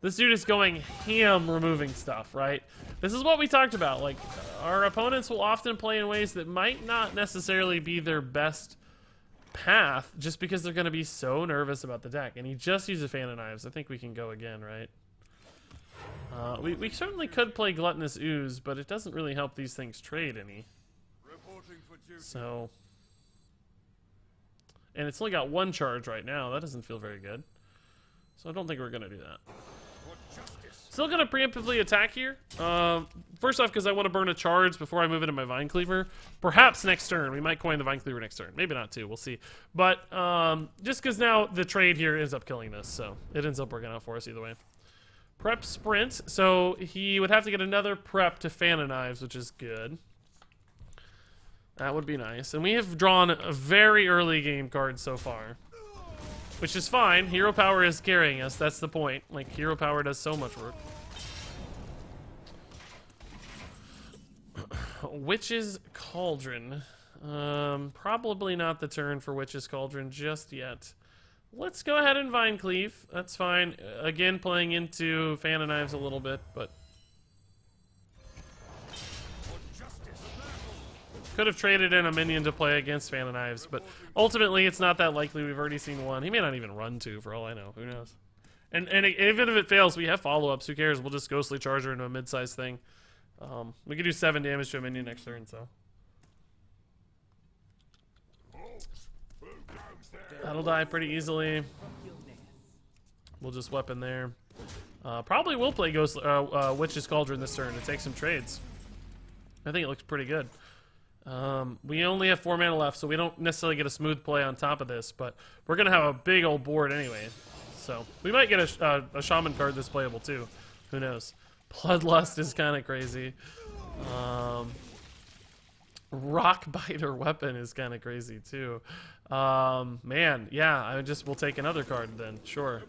This dude is going ham removing stuff, right? This is what we talked about. Like, our opponents will often play in ways that might not necessarily be their best path, just because they're going to be so nervous about the deck. And he just used a Fan of Knives. I think we can go again, right? We certainly could play Gluttonous Ooze, but it doesn't really help these things trade any. So, and it's only got one charge right now. That doesn't feel very good. So I don't think we're going to do that. Still going to preemptively attack here. First off, because I want to burn a charge before I move into my Vine Cleaver. Perhaps next turn. We might coin the Vine Cleaver next turn. Maybe not too. We'll see. But just because now the trade here ends up killing this. So it ends up working out for us either way. Prep Sprint. So he would have to get another prep to Fan of Knives, which is good. That would be nice. And we have drawn a very early game card so far. Which is fine. Hero Power is carrying us. That's the point. Like, Hero Power does so much work. Witch's Cauldron. Probably not the turn for Witch's Cauldron just yet. Let's go ahead and Vine Cleave. That's fine. Again, playing into Fan of Knives a little bit, but... Could have traded in a minion to play against Fan of Knives, but ultimately it's not that likely. We've already seen one. He may not even run two, for all I know. Who knows? And even if it fails, we have follow-ups. Who cares? We'll just Ghostly Charger into a mid-sized thing. We could do 7 damage to a minion next turn, so... That'll die pretty easily. We'll just weapon there. Probably will play Witch's Cauldron this turn to take some trades. I think it looks pretty good. We only have 4 mana left, so we don't necessarily get a smooth play on top of this, but we're going to have a big old board anyway. So we might get a Shaman card that's playable too. Who knows? Bloodlust is kind of crazy. Rockbiter Weapon is kind of crazy too. Man, yeah, I just will take another card then, sure.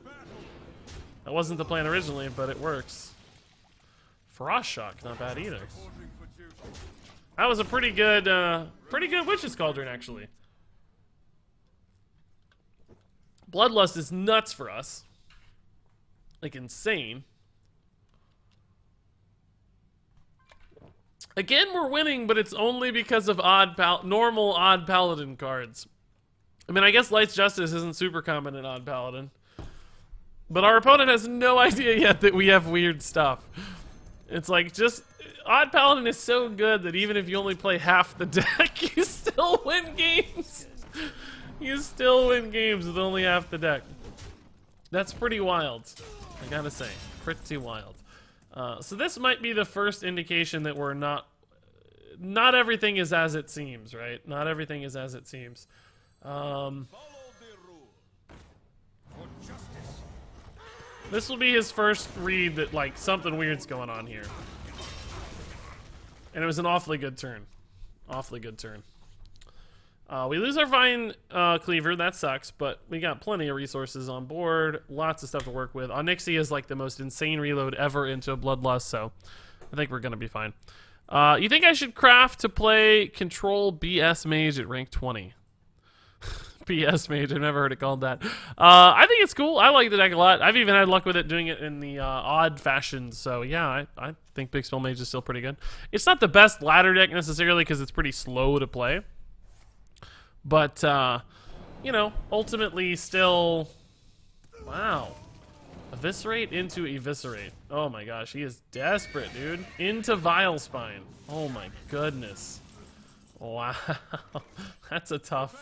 That wasn't the plan originally, but it works. Frost Shock, not bad either. That was a pretty good Witch's Cauldron, actually. Bloodlust is nuts for us. Like, insane. Again, we're winning, but it's only because of normal odd Paladin cards. I mean, I guess Light's Justice isn't super common in odd Paladin. But our opponent has no idea yet that we have weird stuff. It's like, just... Odd Paladin is so good that even if you only play half the deck, you still win games. You still win games with only half the deck. That's pretty wild, I gotta say. Pretty wild. So this might be the first indication that we're not not everything is as it seems, right? Not everything is as it seems. Follow the rule. For justice. This will be his first read that, like, something weird's going on here. And it was an awfully good turn. Awfully good turn. We lose our Vine Cleaver, that sucks, but we got plenty of resources on board, lots of stuff to work with. Onyxia is like the most insane reload ever into a Bloodlust, so I think we're gonna be fine. You think I should craft to play Control BS Mage at rank 20? BS Mage, I've never heard it called that. I think it's cool. I like the deck a lot. I've even had luck with it doing it in the odd fashion, so yeah, I think Big Spell Mage is still pretty good. It's not the best ladder deck necessarily because it's pretty slow to play. But, you know, ultimately still... Wow. Eviscerate into Eviscerate. Oh my gosh, he is desperate, dude. Into Vilespine. Oh my goodness. Wow. That's a tough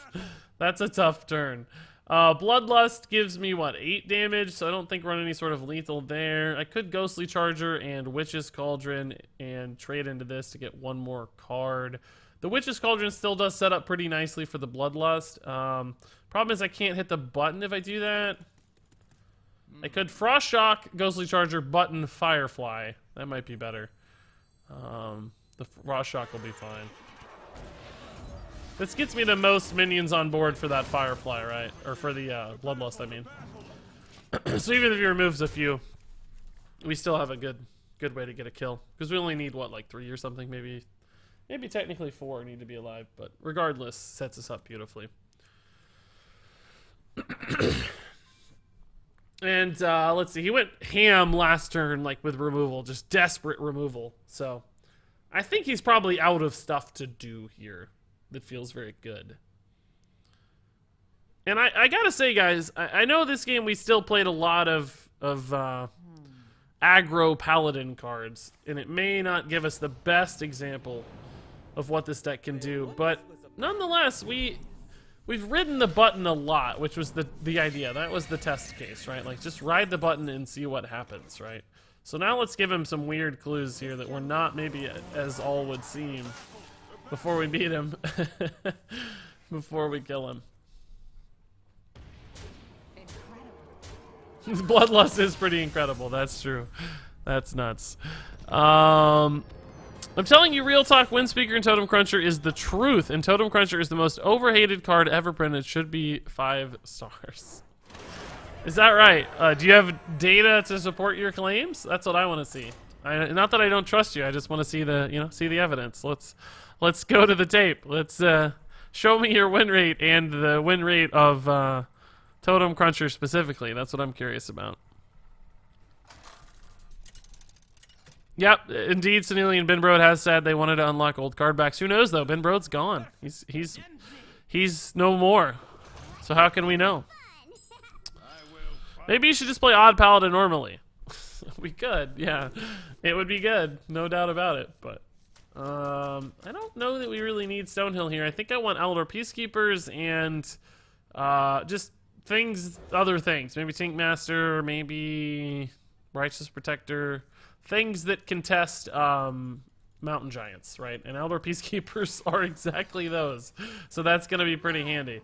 turn. Bloodlust gives me, what, 8 damage, so I don't think run any sort of lethal there. I could Ghostly Charger and Witch's Cauldron and trade into this to get one more card. The Witch's Cauldron still does set up pretty nicely for the Bloodlust. Problem is I can't hit the button if I do that. I could Frost Shock, Ghostly Charger, button, Firefly. That might be better. The Frost Shock will be fine. This gets me the most minions on board for that Firefly, right? Or for the Bloodlust, I mean. So even if he removes a few, we still have a good way to get a kill. Because we only need, what, like 3 or something, maybe... Maybe technically 4 need to be alive, but regardless, sets us up beautifully. And let's see, he went ham last turn, like with removal, just desperate removal. So I think he's probably out of stuff to do here that feels very good. And I gotta say, guys, I know this game we still played a lot of aggro Paladin cards, and it may not give us the best example of what this deck can do, but nonetheless, we've ridden the button a lot, which was the idea. That was the test case, right? Like, just ride the button and see what happens, right? So now let's give him some weird clues here that we're not maybe as all would seem before we beat him, before we kill him. Bloodlust is pretty incredible, that's true. That's nuts. I'm telling you, Real Talk, Windspeaker and Totem Cruncher is the truth, and Totem Cruncher is the most overhated card ever printed. Should be 5 stars. Is that right? Do you have data to support your claims? That's what I want to see. Not that I don't trust you. I just want to see the evidence. Let's go to the tape. Let's show me your win rate and the win rate of Totem Cruncher specifically. That's what I'm curious about. Yep, indeed, Senelian Benbrode has said they wanted to unlock old card backs. Who knows, though? Benbrode's gone. He's no more. So how can we know? Maybe you should just play Odd Paladin normally. We could, yeah. It would be good, no doubt about it. But I don't know that we really need Stonehill here. I think I want Elder Peacekeepers and just other things. Maybe Tankmaster, maybe Righteous Protector. Things that contest Mountain Giants, right? And Elder Peacekeepers are exactly those. So that's going to be pretty handy.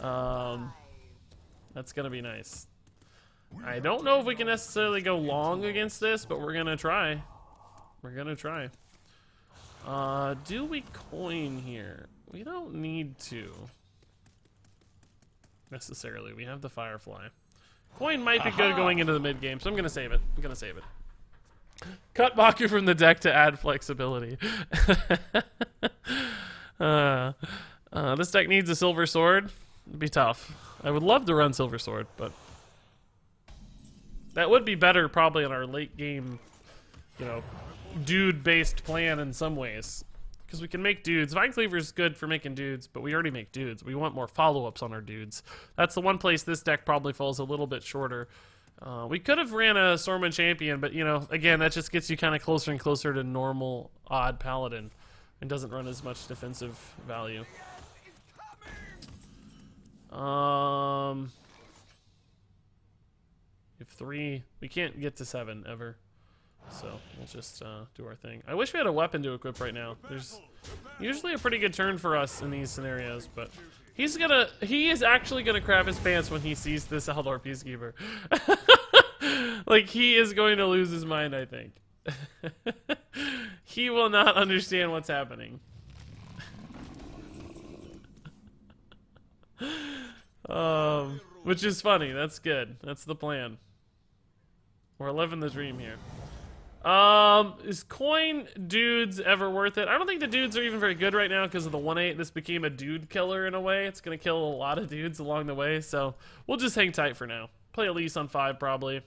That's going to be nice. I don't know if we can necessarily go long against this, but we're going to try. We're going to try. Do we coin here? We don't need to. Necessarily. We have the Firefly. Coin might be good going into the mid game, so I'm going to save it. I'm going to save it. Cut Baku from the deck to add flexibility. This deck needs a Silver Sword. It'd be tough. I would love to run Silver Sword, but that would be better probably in our late game, dude-based plan in some ways. Because we can make dudes. Vine Cleaver is good for making dudes, but we already make dudes. We want more follow-ups on our dudes. That's the one place this deck probably falls a little bit shorter. We could have ran a Stormwind Champion, but, again, that just gets you kind of closer and closer to normal odd Paladin and doesn't run as much defensive value. We have 3. We can't get to 7 ever. So we'll just do our thing. I wish we had a weapon to equip right now. There's usually a pretty good turn for us in these scenarios, but he is actually gonna crap his pants when he sees this Eldar Peacekeeper. Like, he is going to lose his mind, I think. He will not understand what's happening. Which is funny. That's good. That's the plan. We're living the dream here. Is coin dudes ever worth it? I don't think the dudes are even very good right now because of the 1-8. This became a dude killer in a way. It's gonna kill a lot of dudes along the way, so we'll just hang tight for now. Play Elise on 5 probably.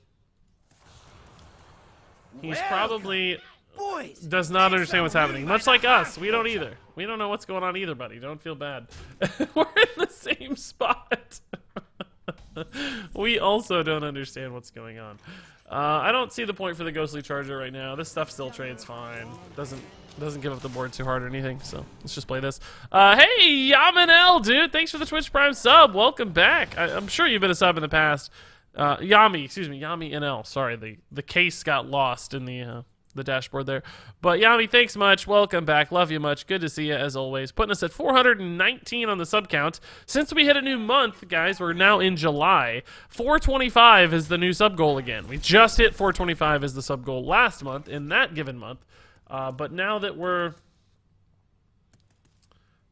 He's probably does not understand what's happening. Much like us, we don't either. We don't know what's going on either, buddy. Don't feel bad. We're in the same spot. We also don't understand what's going on. I don't see the point for the Ghostly Charger right now. This stuff still trades fine. Doesn't give up the board too hard or anything, so let's just play this. Hey, Yamanel, dude! Thanks for the Twitch Prime sub. Welcome back. I'm sure you've been a sub in the past. Yami NL. Sorry, the case got lost in the dashboard there. But Yami, thanks much. Welcome back. Love you much. Good to see you as always. Putting us at 419 on the sub count. Since we hit a new month, guys, we're now in July. 425 is the new sub goal again. We just hit 425 as the sub goal last month in that given month. But now that we're...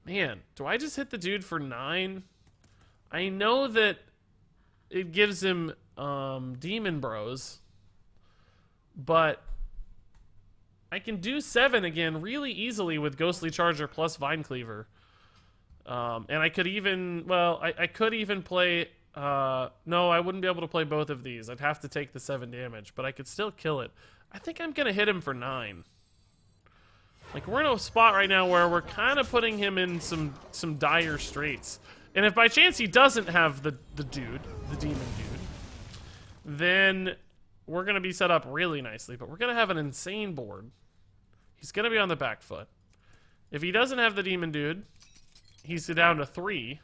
Man, do I just hit the dude for 9? I know that it gives him Demon Bros, but I can do 7 again really easily with Ghostly Charger plus Vine Cleaver. And I could even, well, I could even play, no, I wouldn't be able to play both of these. I'd have to take the 7 damage, but I could still kill it. I think I'm going to hit him for 9. Like, we're in a spot right now where we're kind of putting him in some dire straits. And if by chance he doesn't have the dude, the demon dude, then we're going to be set up really nicely. But we're going to have an insane board. He's going to be on the back foot. If he doesn't have the demon dude, he's down to 3.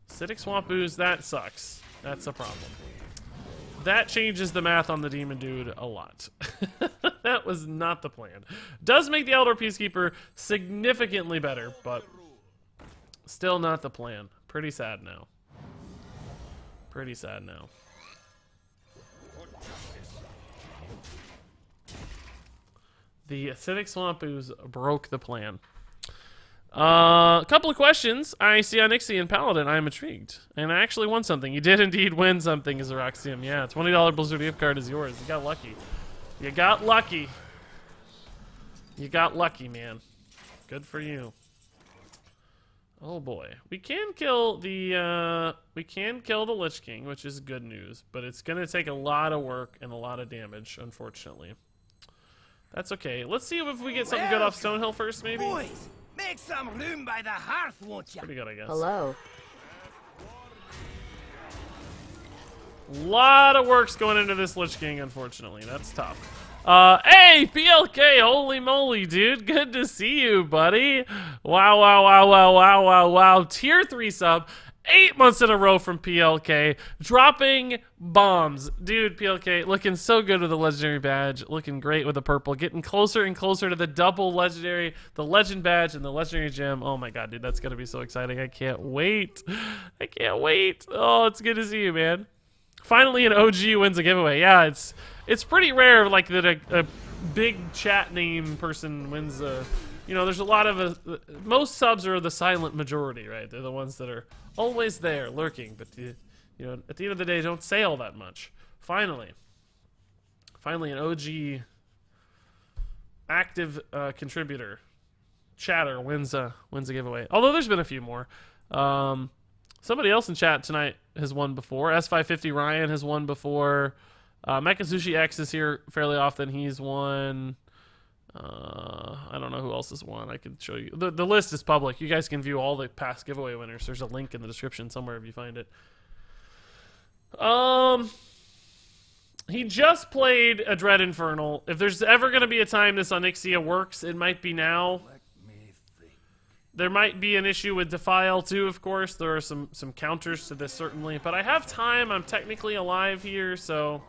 Acidic Swamp Ooze, that sucks. That's a problem. That changes the math on the demon dude a lot. That was not the plan. Does make the Eldar Peacekeeper significantly better, but still not the plan. Pretty sad now. Pretty sad now. The Acidic Swamp Ooze broke the plan. A couple of questions I see on Ixie and Paladin. I'm intrigued. And I actually won something. You did indeed win something, Xeroxium. Yeah, $20 Blizzard gift card is yours. You got lucky. You got lucky. You got lucky, man. Good for you. Oh boy. We can kill the Lich King, which is good news, but it's gonna take a lot of work and a lot of damage, unfortunately. That's okay. Let's see if we get something good off Stonehill first, maybe. Boys, make some room by the hearth, won't you? Pretty good, I guess. Hello. Lot of work's going into this Lich King, unfortunately. That's tough. Hey, PLK, holy moly, dude. Good to see you, buddy. Wow, wow, wow, wow, wow, wow, wow. Tier 3 sub. 8 months in a row from PLK. Dropping bombs. Dude, PLK, looking so good with the legendary badge. Looking great with the purple. Getting closer and closer to the double legendary, the legend badge, and the legendary gem. Oh my god, dude, that's going to be so exciting. I can't wait. I can't wait. Oh, it's good to see you, man. Finally, an OG wins a giveaway. Yeah, it's pretty rare, like, that a big chat name person wins a... You know, there's a lot of... most subs are the silent majority, right? They're the ones that are always there, lurking. But, you know, at the end of the day, don't say all that much. Finally. Finally, an OG active contributor, chatter, wins a giveaway. Although there's been a few more. Somebody else in chat tonight has won before. S550 Ryan has won before. Mekazushi X is here fairly often. He's won... I don't know who else has won. I can show you. The list is public. You guys can view all the past giveaway winners. There's a link in the description somewhere if you find it. He just played a Dread Infernal. If there's ever going to be a time this Onyxia works, it might be now. There might be an issue with Defile too, of course. There are some counters to this, certainly. But I have time. I'm technically alive here, so...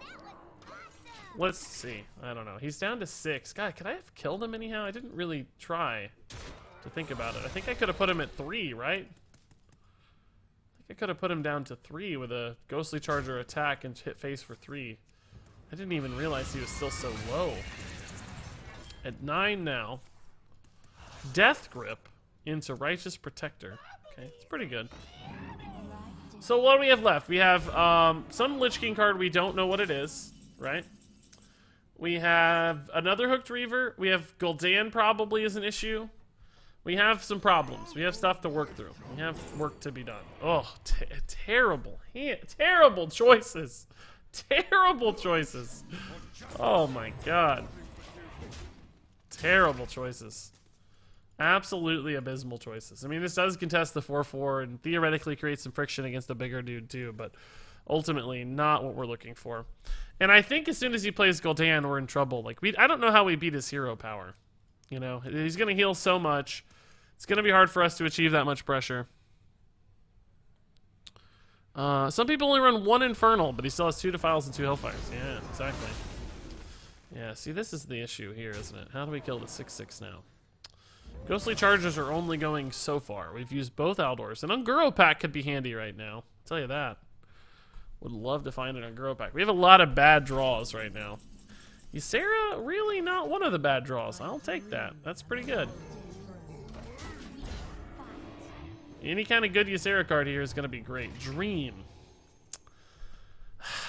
let's see. I don't know. He's down to 6. God, could I have killed him anyhow? I didn't really try to think about it. I think I could have put him at 3, right? I think I could have put him down to 3 with a Ghostly Charger attack and hit face for 3. I didn't even realize he was still so low. At 9 now. Death Grip into Righteous Protector. Okay, it's pretty good. So what do we have left? We have some Lich King card. We don't know what it is, right? We have another Hooked Reaver. We have Gul'dan probably is an issue. We have some problems. We have stuff to work through. We have work to be done. Oh, terrible. Terrible choices. Terrible choices. Oh my god. Terrible choices. Absolutely abysmal choices. I mean, this does contest the 4/4 and theoretically create some friction against a bigger dude too, but ultimately not what we're looking for. And I think as soon as he plays Gul'dan, we're in trouble. Like, I don't know how we beat his hero power. You know, he's going to heal so much. It's going to be hard for us to achieve that much pressure. Some people only run 1 Infernal, but he still has 2 Defiles and 2 Hellfires. Yeah, exactly. Yeah, see, this is the issue here, isn't it? How do we kill the 6/6 now? Ghostly Chargers are only going so far. We've used both Aldors. An Unguro pack could be handy right now. I'll tell you that. Would love to find an Unguro pack. We have a lot of bad draws right now. Ysera, really not one of the bad draws. I'll take that. That's pretty good. Any kind of good Ysera card here is going to be great. Dream.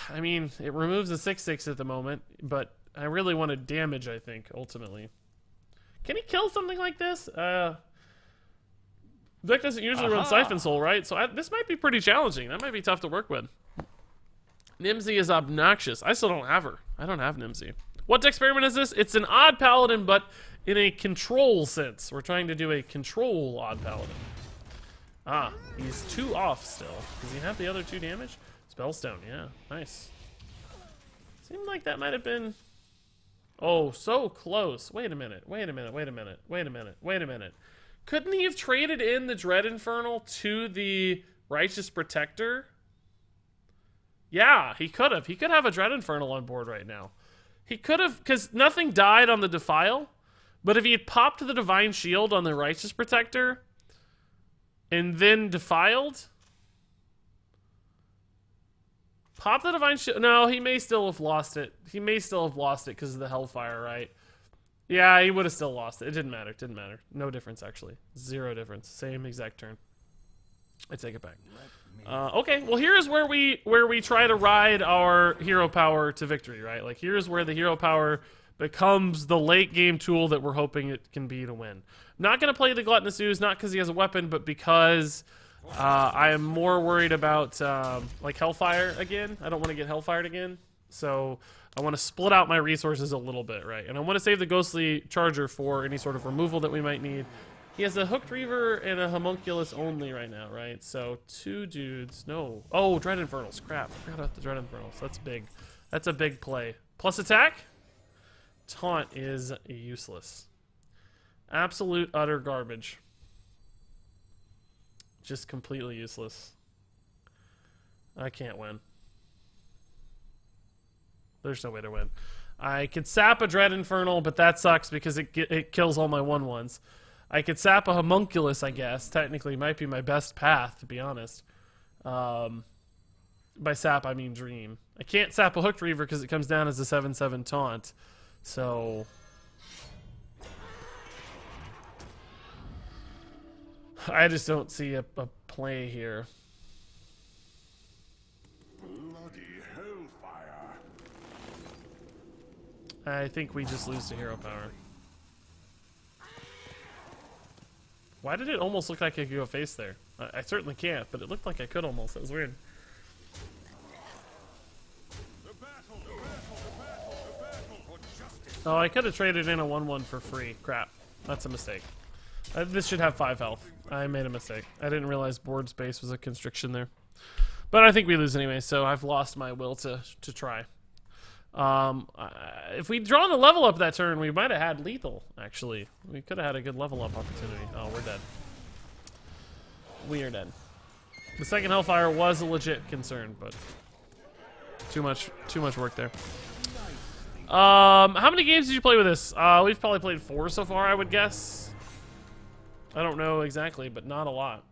I mean, it removes a 6/6 at the moment, but I really wanted damage, I think, ultimately. Can he kill something like this? Vic doesn't usually run Siphon Soul, right? So this might be pretty challenging. That might be tough to work with. Nimsy is obnoxious. I still don't have her. I don't have Nimsy. What Decksperiment is this? It's an odd paladin, but in a control sense. We're trying to do a control odd paladin. Ah, he's 2 off still. Does he have the other 2 damage? Spellstone, yeah. Nice. Seemed like that might have been... Oh, so close. Wait a minute. Wait a minute. Wait a minute. Wait a minute. Wait a minute. Couldn't he have traded in the Dread Infernal to the Righteous Protector? Yeah, he could have. He could have a Dread Infernal on board right now. He could have, because nothing died on the Defile, but if he had popped the Divine Shield on the Righteous Protector and then Defiled... Pop the Divine Shield. No, he may still have lost it. He may still have lost it because of the Hellfire, right? Yeah, he would have still lost it. It didn't matter. It didn't matter. No difference, actually. 0 difference. Same exact turn. I take it back. Okay, well, here's where we try to ride our hero power to victory, right? Like, here's where the hero power becomes the late game tool that we're hoping it can be to win. Not going to play the Gluttonous Ooze, not because he has a weapon, but because... I am more worried about like Hellfire again. I don't want to get Hellfired again, so I want to split out my resources a little bit, right? And I want to save the Ghostly Charger for any sort of removal that we might need. He has a Hooked Reaver and a Homunculus only right now, right? So 2 dudes. No. Oh, Dread Infernals. Crap. I forgot about the Dread Infernals. That's big. That's a big play. Plus attack? Taunt is useless. Absolute utter garbage. Just completely useless. I can't win. There's no way to win. I could sap a Dread Infernal, but that sucks because it kills all my 1/1s. I could sap a Homunculus, I guess. Technically, might be my best path, to be honest. By sap, I mean Dream. I can't sap a Hooked Reaver because it comes down as a 7/7 taunt. So... I just don't see a play here. Bloody hellfire. I think we just lose to hero power. Why did it almost look like I could go face there? I certainly can't, but it looked like I could almost. That was weird. Oh, I could have traded in a 1/1 for free. Crap. That's a mistake. This should have 5 health. I made a mistake. I didn't realize board space was a constriction there. But I think we lose anyway, so I've lost my will to try. If we'd drawn a level up that turn, we might have had lethal, actually. We could have had a good level up opportunity. Oh, we're dead. We are dead. The second Hellfire was a legit concern, but too much work there. How many games did you play with this? We've probably played 4 so far, I would guess. I don't know exactly, but not a lot.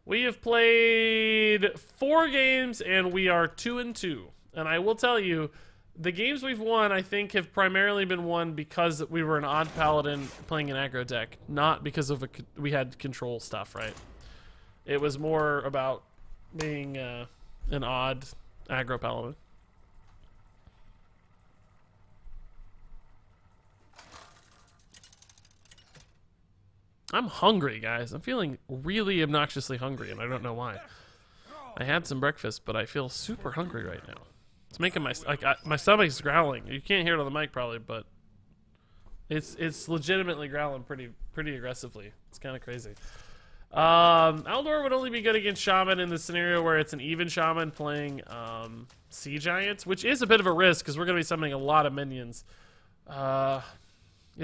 We have played 4 games, and we are 2-2. And I will tell you, the games we've won, I think, have primarily been won because we were an odd paladin playing an aggro deck, not because of we had control stuff, right? It was more about being an odd aggro paladin. I'm hungry, guys. I'm feeling really obnoxiously hungry, and I don't know why. I had some breakfast, but I feel super hungry right now. It's making my my stomach's growling. You can't hear it on the mic probably, but it's legitimately growling pretty aggressively. It's kind of crazy. Aldor would only be good against Shaman in the scenario where it's an even Shaman playing Sea Giants, which is a bit of a risk because we're going to be summoning a lot of minions. It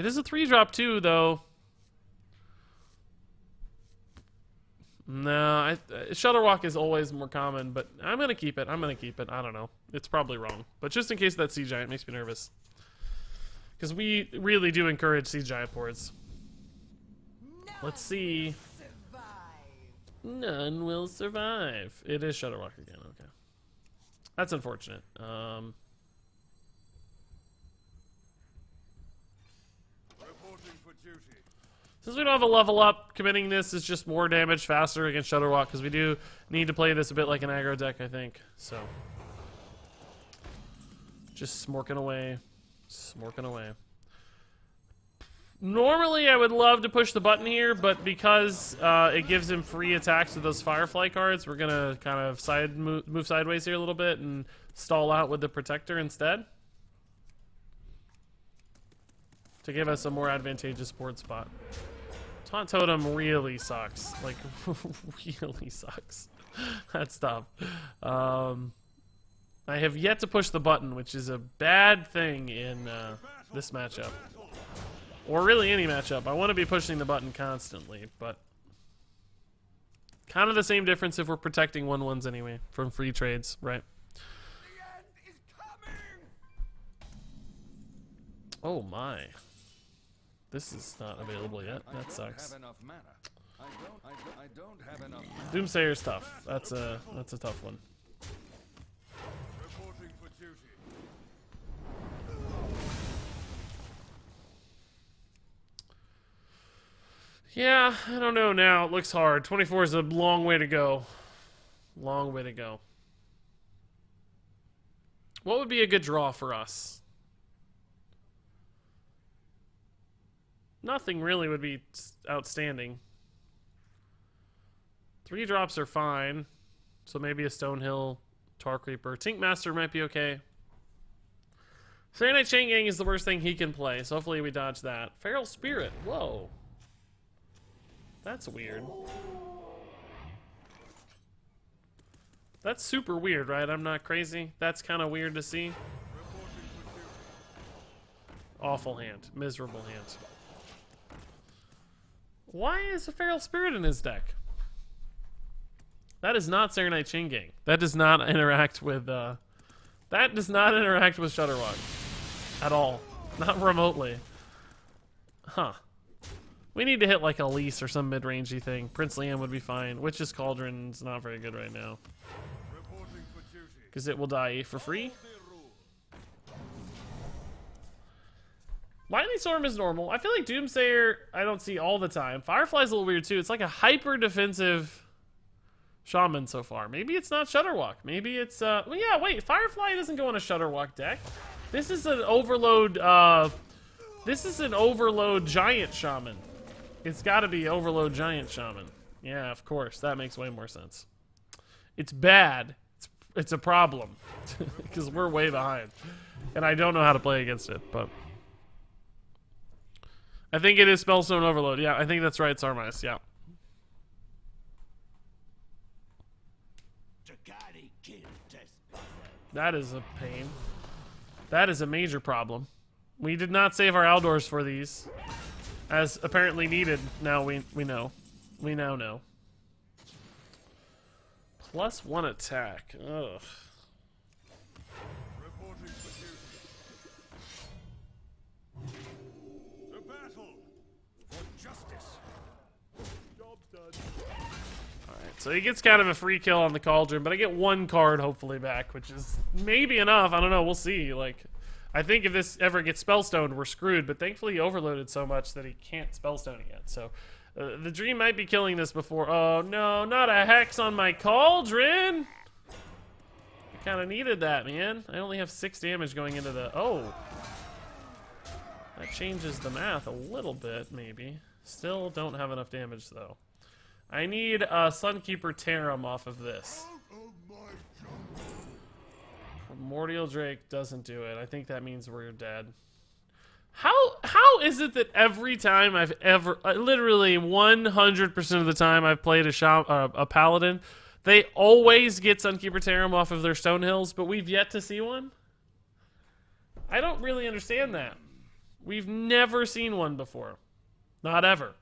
is a 3-drop too, though. No, Shutterwalk is always more common, but I'm going to keep it. I don't know. It's probably wrong. But just in case that Sea Giant makes me nervous. Because we really do encourage Sea Giant boards. Let's see. None will survive. It is Shutterwalk again. Okay. That's unfortunate. Reporting for duty. Since we don't have a level up, committing this is just more damage faster against Shutterwalk, because we do need to play this a bit like an aggro deck, I think. So, just smorking away. Smorking away. Normally, I would love to push the button here, but because it gives him free attacks with those Firefly cards, we're going to kind of move sideways here a little bit and stall out with the Protector instead. To give us a more advantageous board spot. Taunt Totem really sucks. Like, really sucks. That's tough. I have yet to push the button, which is a bad thing in this matchup. Or really any matchup. I want to be pushing the button constantly, but kind of the same difference if we're protecting 1/1s anyway from free trades, right? The end is coming. Oh my. This is not available yet. That sucks. I don't have enough mana. Doomsayer's tough. That's a tough one. Reporting for duty. Yeah, I don't know now. It looks hard. 24 is a long way to go. Long way to go. What would be a good draw for us? Nothing really would be outstanding. 3 drops are fine. So maybe a Stonehill, Tar Creeper. Tink Master might be okay. Serenite Chain Gang is the worst thing he can play, so hopefully we dodge that. Feral Spirit. Whoa. That's weird. That's super weird, right? I'm not crazy. That's kind of weird to see. Awful hand. Miserable hand. Why is a Feral Spirit in his deck? That is not Serenite Chain Gang. That does not interact with Shutterwalk. At all. Not remotely. Huh. We need to hit like a Elise or some mid-rangey thing. Prince Liam would be fine. Witch's Cauldron's not very good right now. Because it will die for free. Lightning Storm is normal. I feel like Doomsayer I don't see all the time. Firefly's a little weird too. It's like a hyper-defensive Shaman so far. Maybe it's not Shutterwalk. Maybe it's well, yeah, wait, Firefly doesn't go on a Shutterwalk deck. This is an overload giant Shaman. It's gotta be overload giant Shaman. Yeah, of course. That makes way more sense. It's bad. It's a problem. Because we're way behind. And I don't know how to play against it, but I think it is Spellstone Overload. Yeah, I think that's right, Sarmice. Yeah. That is a pain. That is a major problem. We did not save our Aldors for these. As apparently needed. Now we know. We now know. +1 attack. Ugh. So he gets kind of a free kill on the Cauldron, but I get 1 card hopefully back, which is maybe enough. I don't know. We'll see. Like, I think if this ever gets Spellstoned, we're screwed. But thankfully he overloaded so much that he can't Spellstone it yet. So the Dream might be killing this before. Oh, no. Not a Hex on my Cauldron. I kind of needed that, man. I only have 6 damage going into the... Oh. That changes the math a little bit, maybe. Still don't have enough damage, though. I need Sunkeeper Tarim off of this. Primordial Drake doesn't do it. I think that means we're dead. How is it that every time I've ever, literally 100% of the time I've played a Paladin, they always get Sunkeeper Tarim off of their Stonehills, but we've yet to see one? I don't really understand that. We've never seen one before. Not ever.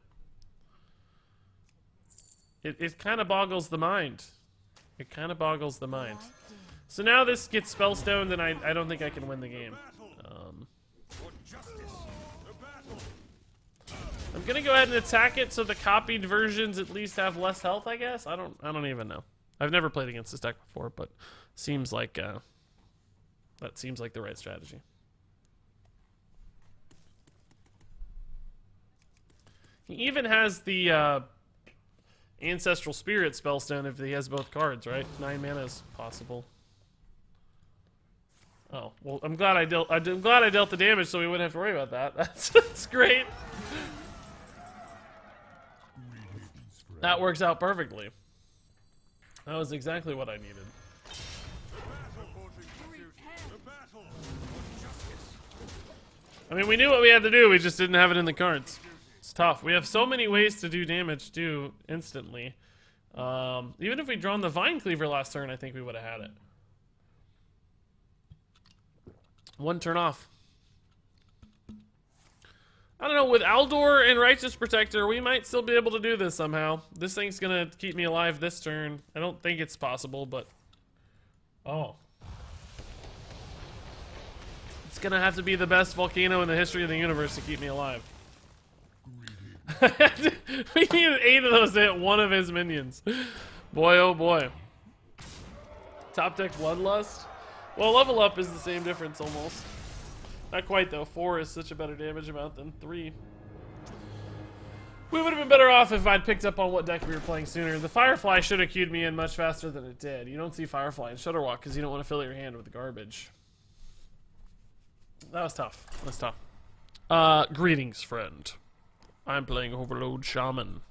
It kind of boggles the mind. It kind of boggles the mind. So now this gets Spellstoned, and I don't think I can win the game. I'm gonna go ahead and attack it so the copied versions at least have less health, I guess. I don't even know. I've never played against this deck before, but seems like that seems like the right strategy. He even has the Ancestral Spirit Spellstone if he has both cards, right? 9 mana is possible. Oh, well, I'm glad I dealt the damage so we wouldn't have to worry about that. That's great. That works out perfectly. That was exactly what I needed. I mean, we knew what we had to do, we just didn't have it in the cards. It's tough. We have so many ways to do damage, too, instantly. Even if we'd drawn the Vine Cleaver last turn, I think we would have had it. 1 turn off. I don't know, with Aldor and Righteous Protector, we might still be able to do this somehow. This thing's gonna keep me alive this turn. I don't think it's possible, but... Oh. It's gonna have to be the best volcano in the history of the universe to keep me alive. We needed 8 of those to hit 1 of his minions. Boy, oh boy. Top deck Bloodlust? Well, level up is the same difference almost. Not quite though. 4 is such a better damage amount than 3. We would have been better off if I'd picked up on what deck we were playing sooner. The Firefly should have queued me in much faster than it did. You don't see Firefly in Shutterwalk because you don't want to fill your hand with garbage. That was tough. That was tough. Greetings, friend. I'm playing Overload Shaman.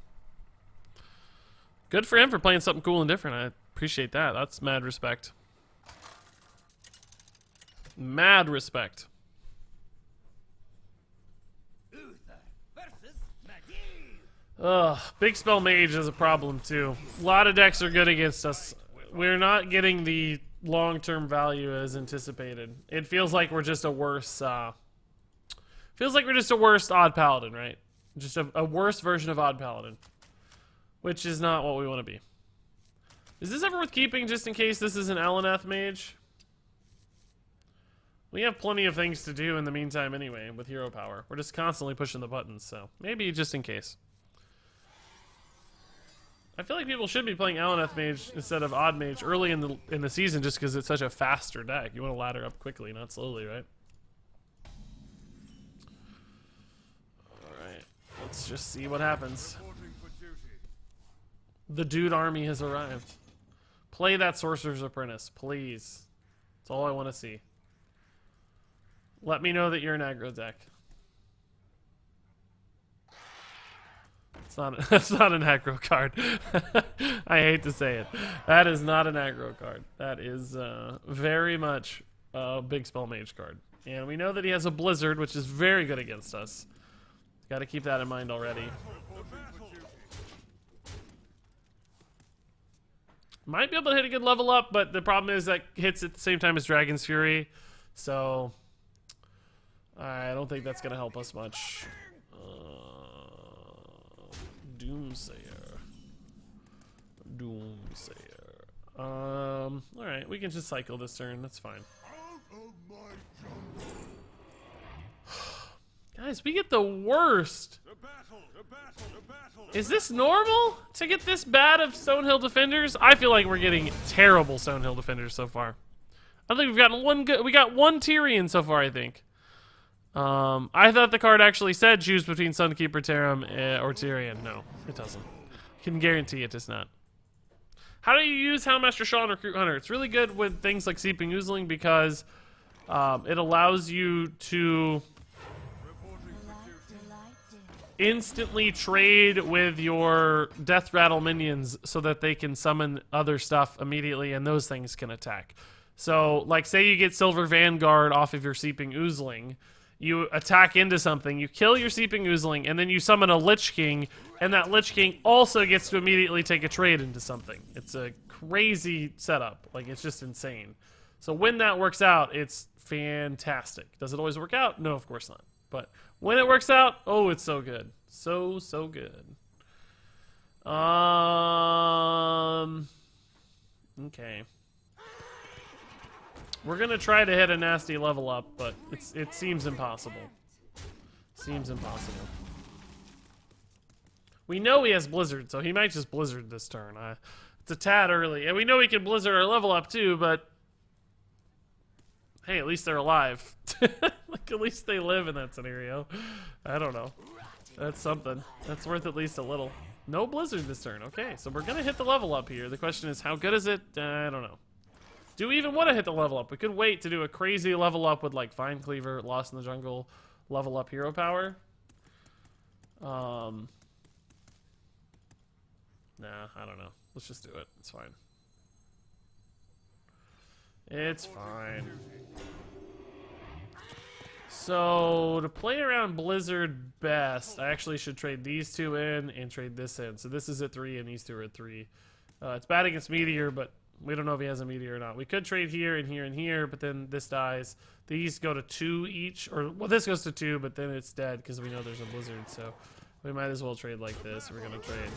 Good for him for playing something cool and different. I appreciate that. That's mad respect. Mad respect. Ugh, Big Spell Mage is a problem too. A lot of decks are good against us. We're not getting the long-term value as anticipated. It feels like we're just a worse, Odd Paladin, right? Just a worse version of Odd Paladin. Which is not what we want to be. Is this ever worth keeping just in case this is an Alaneth Mage? We have plenty of things to do in the meantime anyway with hero power. We're just constantly pushing the buttons, so maybe just in case. I feel like people should be playing Alaneth Mage instead of Odd Mage early in the season just because it's such a faster deck. You want to ladder up quickly, not slowly, right? Alright, let's just see what happens. The dude army has arrived. Play that Sorcerer's Apprentice, please. That's all I want to see. Let me know that you're an aggro deck. That's not an aggro card. I hate to say it. That is not an aggro card. That is very much a Big Spell Mage card. And we know that he has a Blizzard, which is very good against us. Got to keep that in mind already. Might be able to hit a good level up, but the problem is that hits at the same time as Dragon's Fury. So I don't think that's going to help us much. Doomsayer. Alright, we can just cycle this turn, that's fine. Guys, we get the worst Is this normal to get this bad of Stonehill defenders? I feel like we're getting terrible Stonehill defenders so far. I think we've gotten one good. We got one Tyrion so far, I think. I thought the card actually said choose between Sunkeeper, Tarim, or Tyrion. No, it doesn't. I can guarantee it does not. How do you use Houndmaster Shaw and Recruit Hunter? It's really good with things like Seeping Oozling because it allows you to instantly trade with your Death Rattle minions so that they can summon other stuff immediately and those things can attack. So, like, say you get Silver Vanguard off of your Seeping Oozling, you attack into something, you kill your Seeping Oozling, and then you summon a Lich King, and that Lich King also gets to immediately take a trade into something. It's a crazy setup. Like, it's just insane. So when that works out, it's fantastic. Does it always work out? No, of course not. But when it works out, oh, it's so good. So good. Okay. We're gonna try to hit a nasty level up, but it seems impossible. Seems impossible. We know he has Blizzard, so he might just Blizzard this turn. It's a tad early. And we know he can Blizzard our level up too, but hey, at least they're alive. Like, at least they live in that scenario. I don't know. That's something. That's worth at least a little. No Blizzard this turn. Okay, so we're gonna hit the level up here. The question is, how good is it? I don't know. Do we even want to hit the level up? We could wait to do a crazy level up with, like, Vine Cleaver, Lost in the Jungle, level up hero power. Nah, I don't know. Let's just do it. It's fine. It's fine. So, to play around Blizzard best, I actually should trade these two in and trade this in. So this is at 3 and these two are at 3. It's bad against Meteor, but we don't know if he has a Meteor or not. We could trade here and here and here, but then this dies. These go to 2 each. Or, well, this goes to 2, but then it's dead because we know there's a Blizzard. So we might as well trade like this. We're going to trade.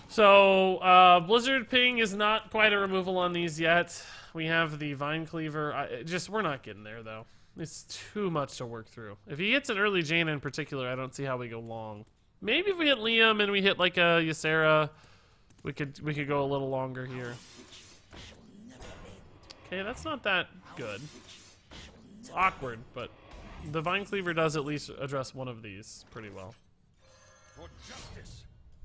So, Blizzard Ping is not quite a removal on these yet. We have the Vine Cleaver. We're not getting there, though. It's too much to work through. If he hits an early Jaina in particular, I don't see how we go long. Maybe if we hit Liam and we hit, like, a Ysera, we could go a little longer here. Okay, that's not that good. It's awkward, but the Vine Cleaver does at least address one of these pretty well.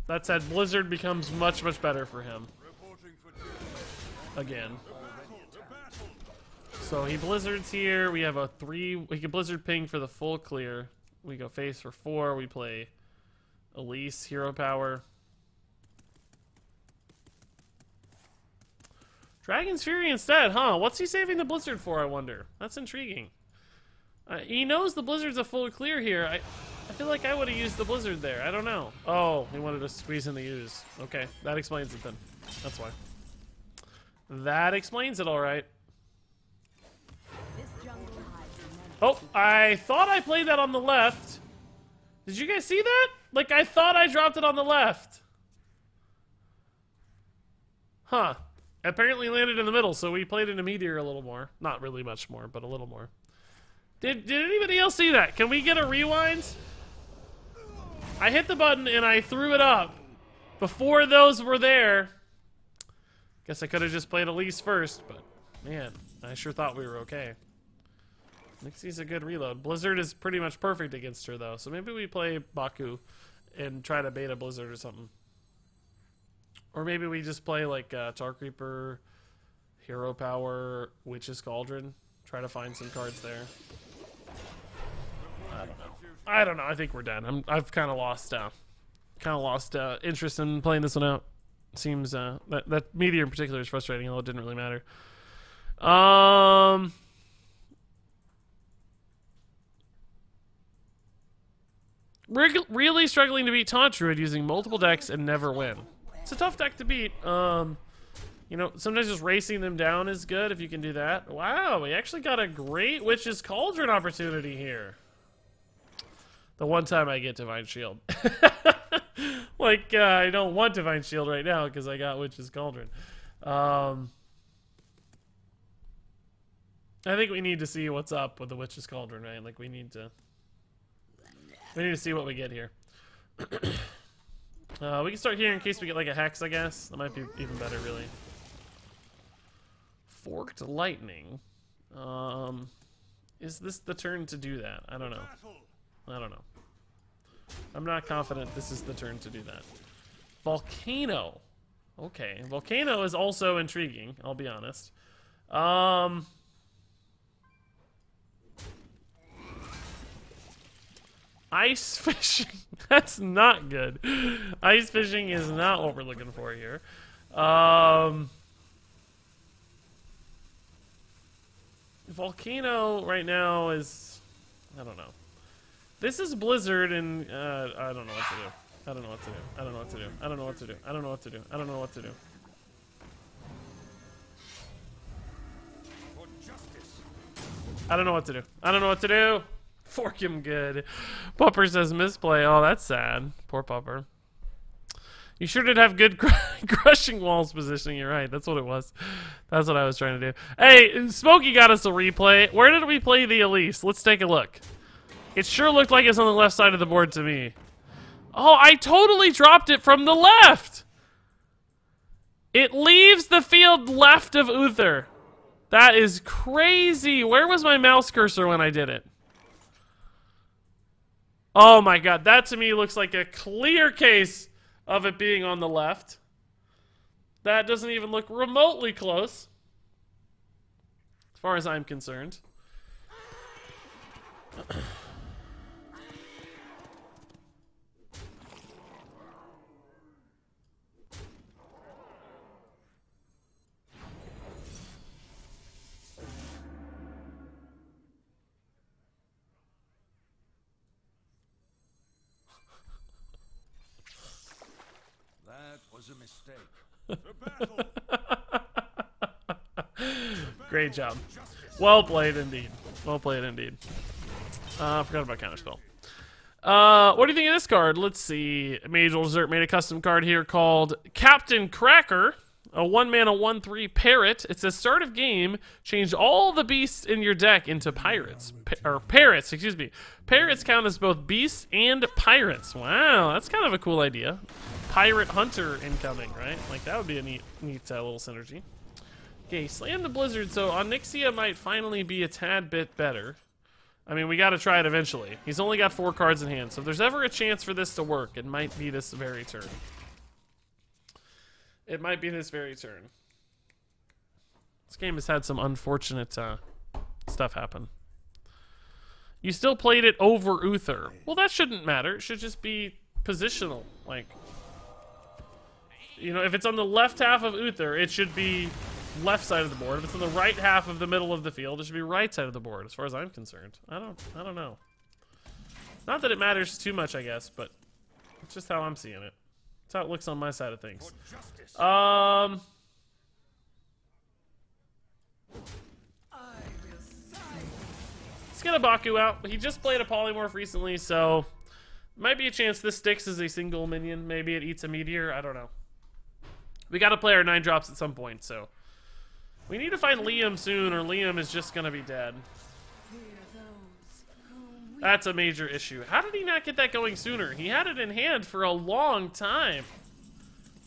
That said, Blizzard becomes much, much better for him. Again. So he Blizzards here. We have a 3. We can Blizzard Ping for the full clear. We go face for 4. We play Elise, hero power. Dragon's Fury instead, huh? What's he saving the Blizzard for, I wonder? That's intriguing. He knows the Blizzard's a full clear here. I feel like I would have used the Blizzard there. I don't know. Oh, he wanted to squeeze in the use. Okay, that explains it then. That's why. That explains it, all right. Oh, I thought I played that on the left. Did you guys see that? Like, I thought I dropped it on the left. Huh. Apparently landed in the middle, so we played in a Meteor a little more. Not really much more, but a little more. Did anybody else see that? Can we get a rewind? I hit the button and I threw it up before those were there. Guess I could have just played Elise first, but man, I sure thought we were okay. Nixie's a good reload. Blizzard is pretty much perfect against her, though, so maybe we play Baku and try to bait a Blizzard or something. Or maybe we just play, like, Tar Creeper, Hero Power, Witch's Cauldron. Try to find some cards there. I don't know. I think we're done. I've kind of lost interest in playing this one out. Seems that Meteor in particular is frustrating, although it didn't really matter. Really struggling to beat Taunt Druid using multiple decks and never win. It's a tough deck to beat. You know, sometimes just racing them down is good if you can do that. Wow, we actually got a great Witch's Cauldron opportunity here. The one time I get Divine Shield. Like, I don't want Divine Shield right now because I got Witch's Cauldron. I think we need to see what's up with the Witch's Cauldron, right? Like, we need to We need to see what we get here. We can start here in case we get like a hex, I guess. That might be even better, really. Forked lightning. Is this the turn to do that? I don't know. I don't know. I'm not confident this is the turn to do that. Volcano. Okay, volcano is also intriguing, I'll be honest. Ice fishing. That's not good. Ice fishing is not what we're looking for here. Volcano right now is... I don't know. This is Blizzard and I don't know what to do. I don't know what to do. I don't know what to do. I don't know what to do. I don't know what to do. I don't know what to do. I don't know what to do. I don't know what to do. Fork him good. Pupper says misplay. Oh, that's sad. Poor Pupper. You sure did have good crushing walls positioning. You're right. That's what it was. That's what I was trying to do. Hey, Smokey got us a replay. Where did we play the Elise? Let's take a look. It sure looked like it's on the left side of the board to me. Oh, I totally dropped it from the left. It leaves the field left of Uther. That is crazy. Where was my mouse cursor when I did it? Oh my god, that to me looks like a clear case of it being on the left. That doesn't even look remotely close, as far as I'm concerned. Was a mistake. Great job. Well played indeed. Well played indeed. I forgot about counterspell. What do you think of this card? Let's see. Mage Desert made a custom card here called Captain Cracker. A 1-mana 1/3 parrot. It says start of game, change all the beasts in your deck into pirates. Or parrots, excuse me. Parrots count as both beasts and pirates. Wow, that's kind of a cool idea. Pirate hunter incoming, right? Like that would be a neat little synergy. Okay, slam the blizzard. So Onyxia might finally be a tad bit better. I mean, we got to try it eventually. He's only got 4 cards in hand, so if there's ever a chance for this to work, it might be this very turn. It might be this very turn. This game has had some unfortunate stuff happen. You still played it over Uther. Well, that shouldn't matter. It should just be positional. Like, you know, if it's on the left half of Uther, it should be left side of the board. If it's on the right half of the middle of the field, it should be right side of the board, as far as I'm concerned. I don't know. Not that it matters too much, I guess, but it's just how I'm seeing it. That's how it looks on my side of things. Let's get a Baku out. He just played a polymorph recently, so might be a chance this sticks as a single minion. Maybe it eats a meteor. I don't know. We got to play our 9 drops at some point, so we need to find Liam soon, or Liam is just gonna be dead. That's a major issue. How did he not get that going sooner? He had it in hand for a long time.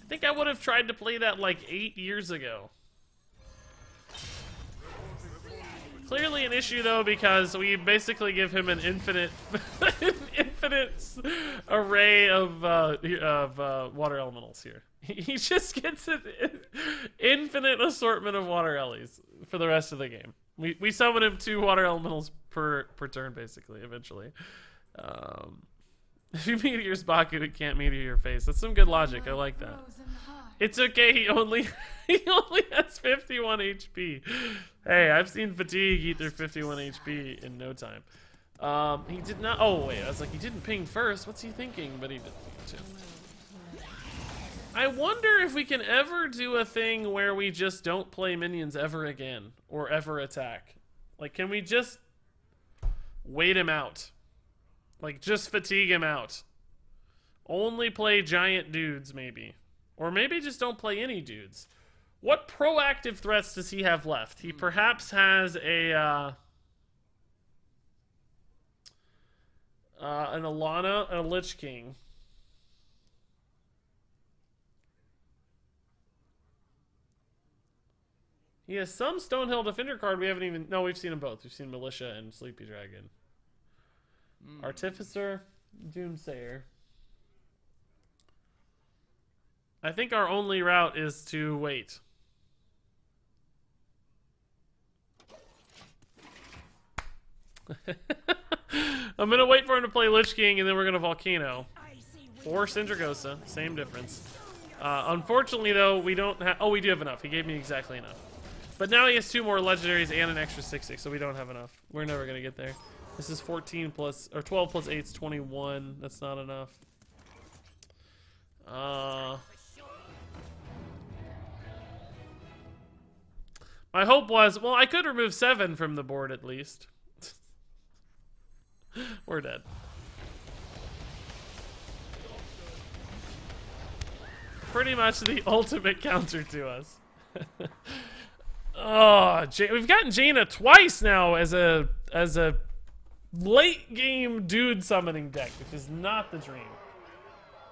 I think I would have tried to play that like 8 years ago. Clearly an issue though, because we basically give him an infinite, array of water elementals here. He just gets an infinite assortment of water ellies for the rest of the game. We summon him 2 water elementals per turn, basically, eventually. If you meteors Baku, it can't meteor your face. That's some good logic. I like that. It's okay, he only has 51 HP. Hey, I've seen Fatigue eat their 51 HP in no time. He did not... Oh, wait, I was like, he didn't ping first. What's he thinking? But he did ping too. I wonder if we can ever do a thing where we just don't play minions ever again, or ever attack. Like, can we just wait him out? Like, just fatigue him out. Only play giant dudes, maybe. Or maybe just don't play any dudes. What proactive threats does he have left? He perhaps has a, An Alana, and a Lich King. He has some Stonehill Defender card we haven't even... No, we've seen them both. We've seen Militia and Sleepy Dragon. Artificer, Doomsayer. I think our only route is to wait. I'm gonna wait for him to play Lich King, and then we're gonna Volcano. Or Syndragosa, same difference. Unfortunately, though, we don't have... Oh, we do have enough. He gave me exactly enough. But now he has 2 more legendaries and an extra 6/6, so we don't have enough. We're never gonna get there. This is 14 plus... Or 12 plus 8 is 21. That's not enough. My hope was... Well, I could remove 7 from the board, at least. We're dead. Pretty much the ultimate counter to us. Oh, we've gotten Jaina twice now as a late game dude summoning deck, which is not the dream.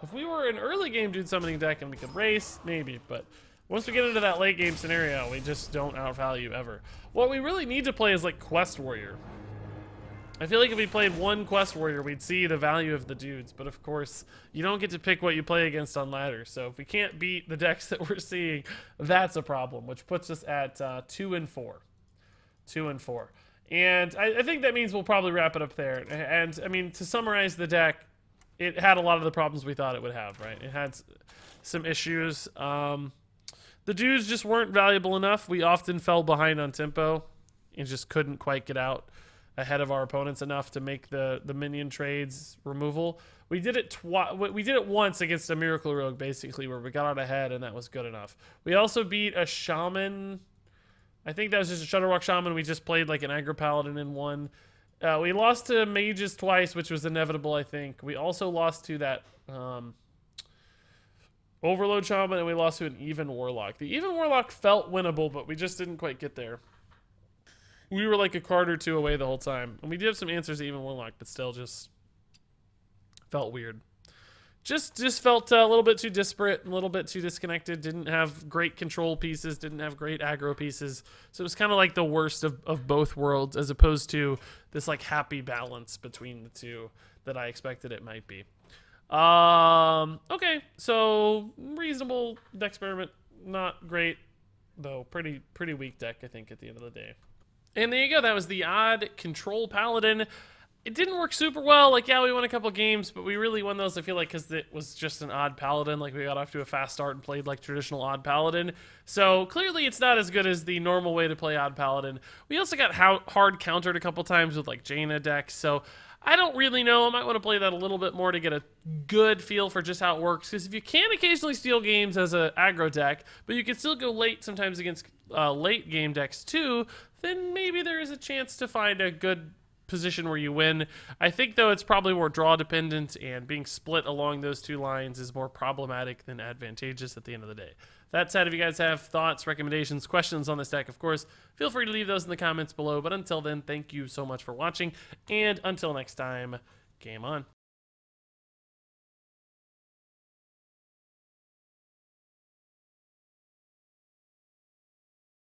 If we were an early game dude summoning deck and we could race, maybe, but once we get into that late game scenario, we just don't outvalue ever. What we really need to play is like Quest Warrior. I feel like if we played one Quest Warrior, we'd see the value of the dudes, but of course, you don't get to pick what you play against on ladder, so if we can't beat the decks that we're seeing, that's a problem, which puts us at 2 and 4. 2 and 4. And I think that means we'll probably wrap it up there. And, I mean, to summarize the deck, it had a lot of the problems we thought it would have, right? It had some issues. The dudes just weren't valuable enough. We often fell behind on tempo and just couldn't quite get out ahead of our opponents enough to make the minion trades removal. We did it once against a Miracle Rogue, basically, where we got out ahead, and that was good enough. We also beat a Shaman. I think that was just a Shutterwalk Shaman. We just played like an Aggro Paladin in one. We lost to Mages twice, which was inevitable, I think. We also lost to that Overload Shaman, and we lost to an Even Warlock. The Even Warlock felt winnable, but we just didn't quite get there. We were like a card or 2 away the whole time. And we did have some answers to Even Warlock, but still just felt weird. Just felt a little bit too disparate, a little bit too disconnected. Didn't have great control pieces, didn't have great aggro pieces. So it was kind of like the worst of both worlds, as opposed to this like happy balance between the two that I expected it might be. Okay, so reasonable deck experiment. Not great, though. Pretty weak deck, I think, at the end of the day. And there you go. That was the odd control paladin. It didn't work super well. Like, yeah, we won a couple games, but we really won those, I feel like, because it was just an odd paladin. Like, we got off to a fast start and played like traditional odd paladin. So clearly it's not as good as the normal way to play odd paladin. We also got hard countered a couple times with like Jaina decks. So I don't really know. I might want to play that a little bit more to get a good feel for just how it works. Because if you can occasionally steal games as an aggro deck, but you can still go late sometimes against late game decks too, then maybe there is a chance to find a good position where you win. I think, though, it's probably more draw dependent, and being split along those two lines is more problematic than advantageous at the end of the day. That said, if you guys have thoughts, recommendations, questions on this deck, of course, feel free to leave those in the comments below. But until then, thank you so much for watching, and until next time, game on.